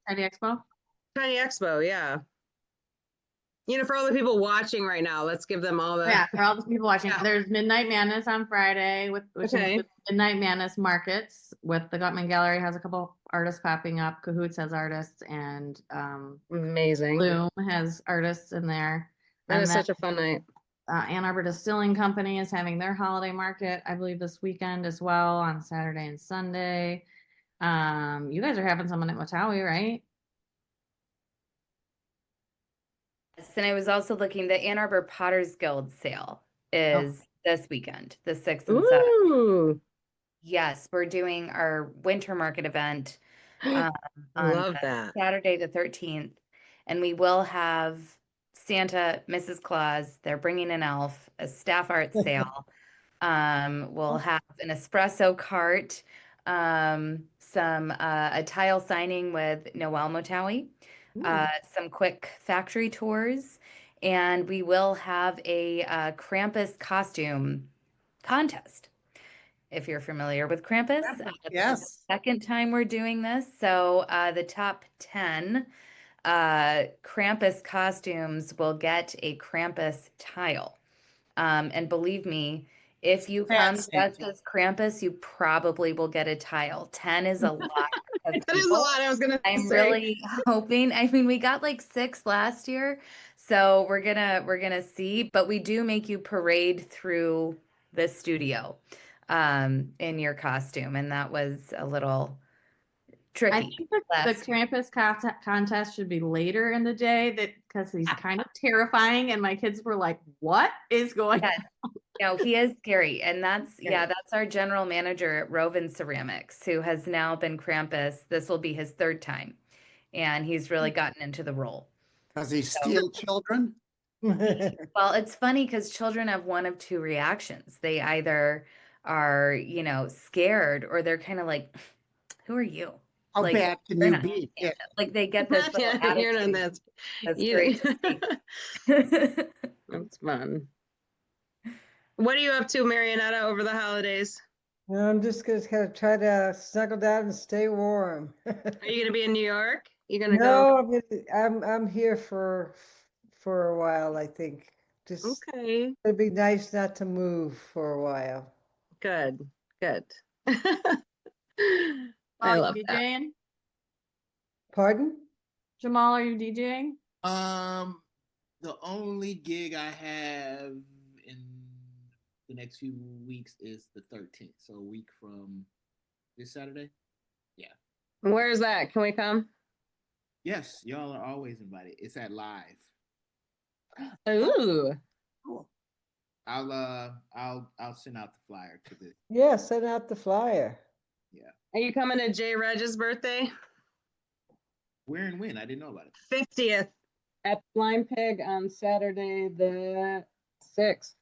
Tiny Expo. Tiny Expo, yeah. You know, for all the people watching right now, let's give them all the. Yeah, for all the people watching, Yeah. there's Midnight Madness on Friday which Okay. includes Midnight Madness markets with the Gutman Gallery has a couple artists popping up. Cahoots has artists and Amazing. Bloom has artists in there. That And is then, such a fun night. Ann Arbor Distilling Company is having their holiday market, I believe, this weekend as well on Saturday and Sunday. You guys are having someone at Watawi, right? Yes, and I was also looking, the Ann Arbor Potters Guild sale is this weekend, the 6th and 7th. Ooh, Yes, we're doing our winter market event on love the that. Saturday the 13th, and we will have Santa, Mrs. Claus, they're bringing an elf, a staff art sale. We'll have an espresso cart, a tile signing with Noel Motawi, some quick factory tours, and we will have a Krampus costume contest. If you're familiar with Krampus, this is Yes. the second time we're doing this. So the top 10 Krampus costumes will get a Krampus tile. And believe me, if you come dressed as Krampus, you probably will get a tile. 10 is a lot. That is a lot. I was gonna I'm say. really hoping. I mean, we got like 6 last year, so we're gonna see. But we do make you parade through the studio in your costume, and that was a little I tricky. think the Krampus contest should be later in the day because he's kind of terrifying and my kids were like, what is going on? No, he is scary. And that's our general manager at Roven Ceramics, who has now been Krampus. This will be his 3rd time. And he's really gotten into the role. Does he steal children? Well, it's funny because children have one of 2 reactions. They either are, scared, or they're kind of like, who are you? How Like, bad can you're you not be? Yeah. Like they get this little Yeah, you're not attitude. that. That's great to see. That's fun. What are you up to, Marionetta, over the holidays? I'm just gonna kind of try to snuggle down and stay warm. Are you gonna be in New York? You gonna No, I'm here for a while, I think. Just Okay. it'd be nice not to move for a while. Good. Good. Jamal, I you love that. DJing? Pardon? Jamal, are you DJing? The only gig I have in the next few weeks is the 13th, so a week from this Saturday. Yeah. Where is that? Can we come? Yes, y'all are always invited. It's at Live. Ooh. Cool. I'll send out the flyer to the. Yeah, send out the flyer. Yeah. Are you coming to Jay Reg's birthday? Where and when? I didn't know about it. 50th at Blind Pig on Saturday the 6th.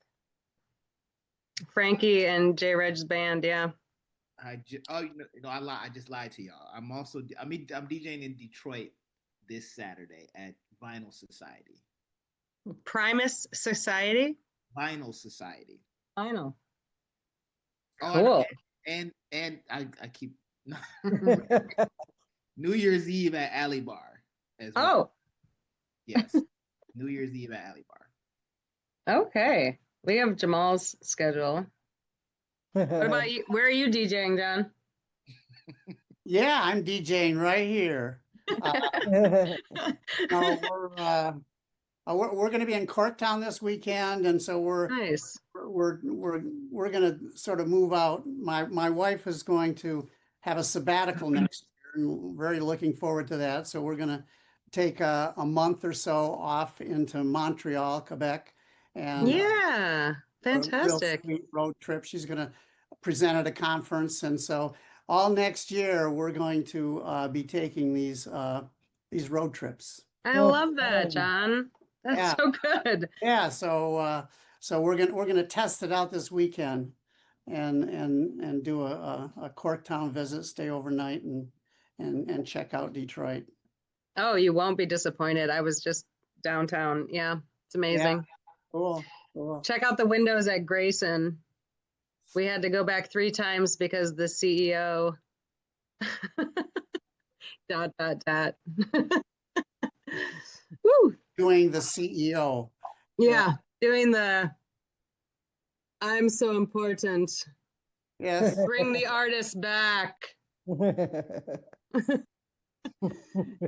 Frankie and Jay Reg's band, yeah. I just lied to y'all. I'm DJing in Detroit this Saturday at Vinyl Society. Primus Society? Vinyl Society. Vinyl. Oh, and I keep New Year's Eve at Alley Bar as well. Oh. Yes. New Year's Eve at Alley Bar. Okay. We have Jamal's schedule. What about you? Where are you DJing, John? Yeah, I'm DJing right here. No, we're going to be in Corktown this weekend, and so we're Nice. we're going to sort of move out. My wife is going to have a sabbatical next year, and very looking forward to that. So we're going to take a month or so off into Montreal, Quebec, and Yeah, a real fantastic. sweet road trip. She's going to present at a conference, and so all next year we're going to be taking these road trips. I Oh, love that, fun. John. That's Yeah. so good. Yeah, so we're gonna test it out this weekend, and do a Corktown visit, stay overnight, and and check out Detroit. Oh, you won't be disappointed. I was just downtown. Yeah, it's amazing. Cool, cool. Check out the windows at Grayson. We had to go back 3 times because the CEO dot. Woo. Doing the CEO. Yeah, doing the I'm so important. Yes. Bring the artist back.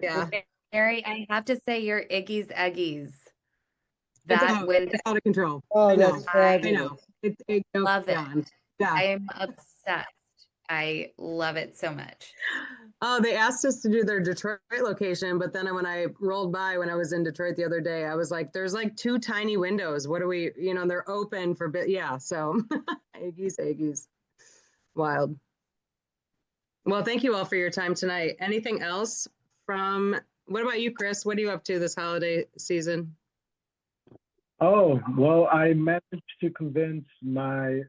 Yeah. Mary, I have to say your Iggy's Eggies. It's That out, window, it's out of control. Oh, I know. that's I fabulous. I know. It goes love it. beyond. Yeah. I am obsessed. I love it so much. Oh, they asked us to do their Detroit location, but then when I rolled by when I was in Detroit the other day, I was like, there's like 2 tiny windows. What do we, they're open for yeah. So Aggies. Wild. Well, thank you all for your time tonight. Anything else what about you, Chris? What are you up to this holiday season? Oh, well, I managed to convince my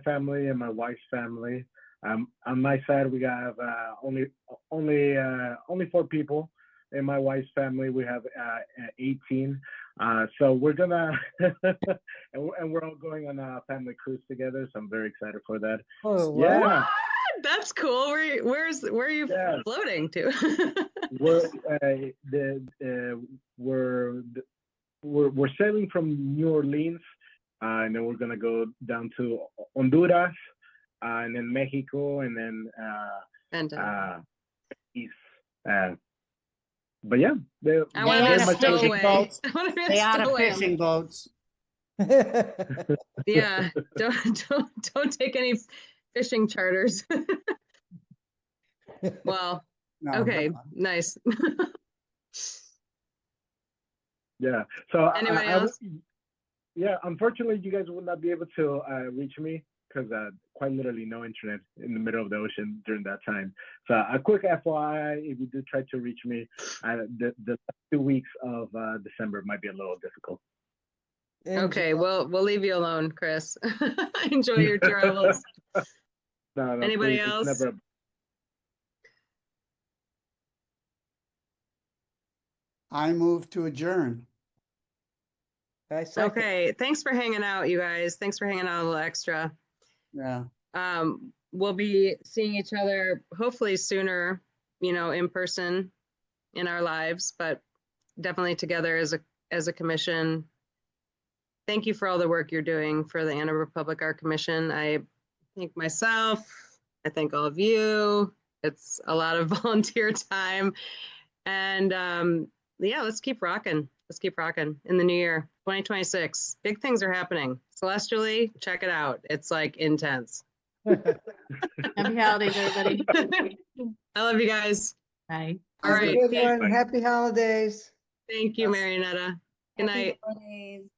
family and my wife's family. On my side, we have only 4 people. In my wife's family, we have 18. So we're gonna, and we're all going on a family cruise together. So I'm very excited for that. Oh, wow. Yeah, That's cool. Where are you Yeah. floating to? we're sailing from New Orleans, and then we're gonna go down to Honduras, and then Mexico, and then east. But yeah, I want to be a They are stowaway. boats. I want to be a They are the stowaway. fishing boats. Yeah, don't take any fishing charters. Well, No, okay, no. nice. Yeah. So Anybody else? Yeah, unfortunately, you guys will not be able to reach me because quite literally no internet in the middle of the ocean during that time. So a quick FYI, if you do try to reach me, the 2 weeks of December might be a little difficult. Okay, we'll leave you alone, Chris. Enjoy your travels. No, Anybody please, it's else? never I move to adjourn. I second. Okay, thanks for hanging out, you guys. Thanks for hanging out a little extra. Yeah. We'll be seeing each other hopefully sooner, in person in our lives, but definitely together as a commission. Thank you for all the work you're doing for the Ann Arbor Public Art Commission. I thank myself. I thank all of you. It's a lot of volunteer time. And yeah, let's keep rocking. Let's keep rocking in the new year, 2026. Big things are happening. Celestially, check it out. It's like intense. Happy holidays, everybody. I love you guys. Bye. All Have a right. good one. Happy holidays. Thank you, Marionetta. Good night. Happy holidays.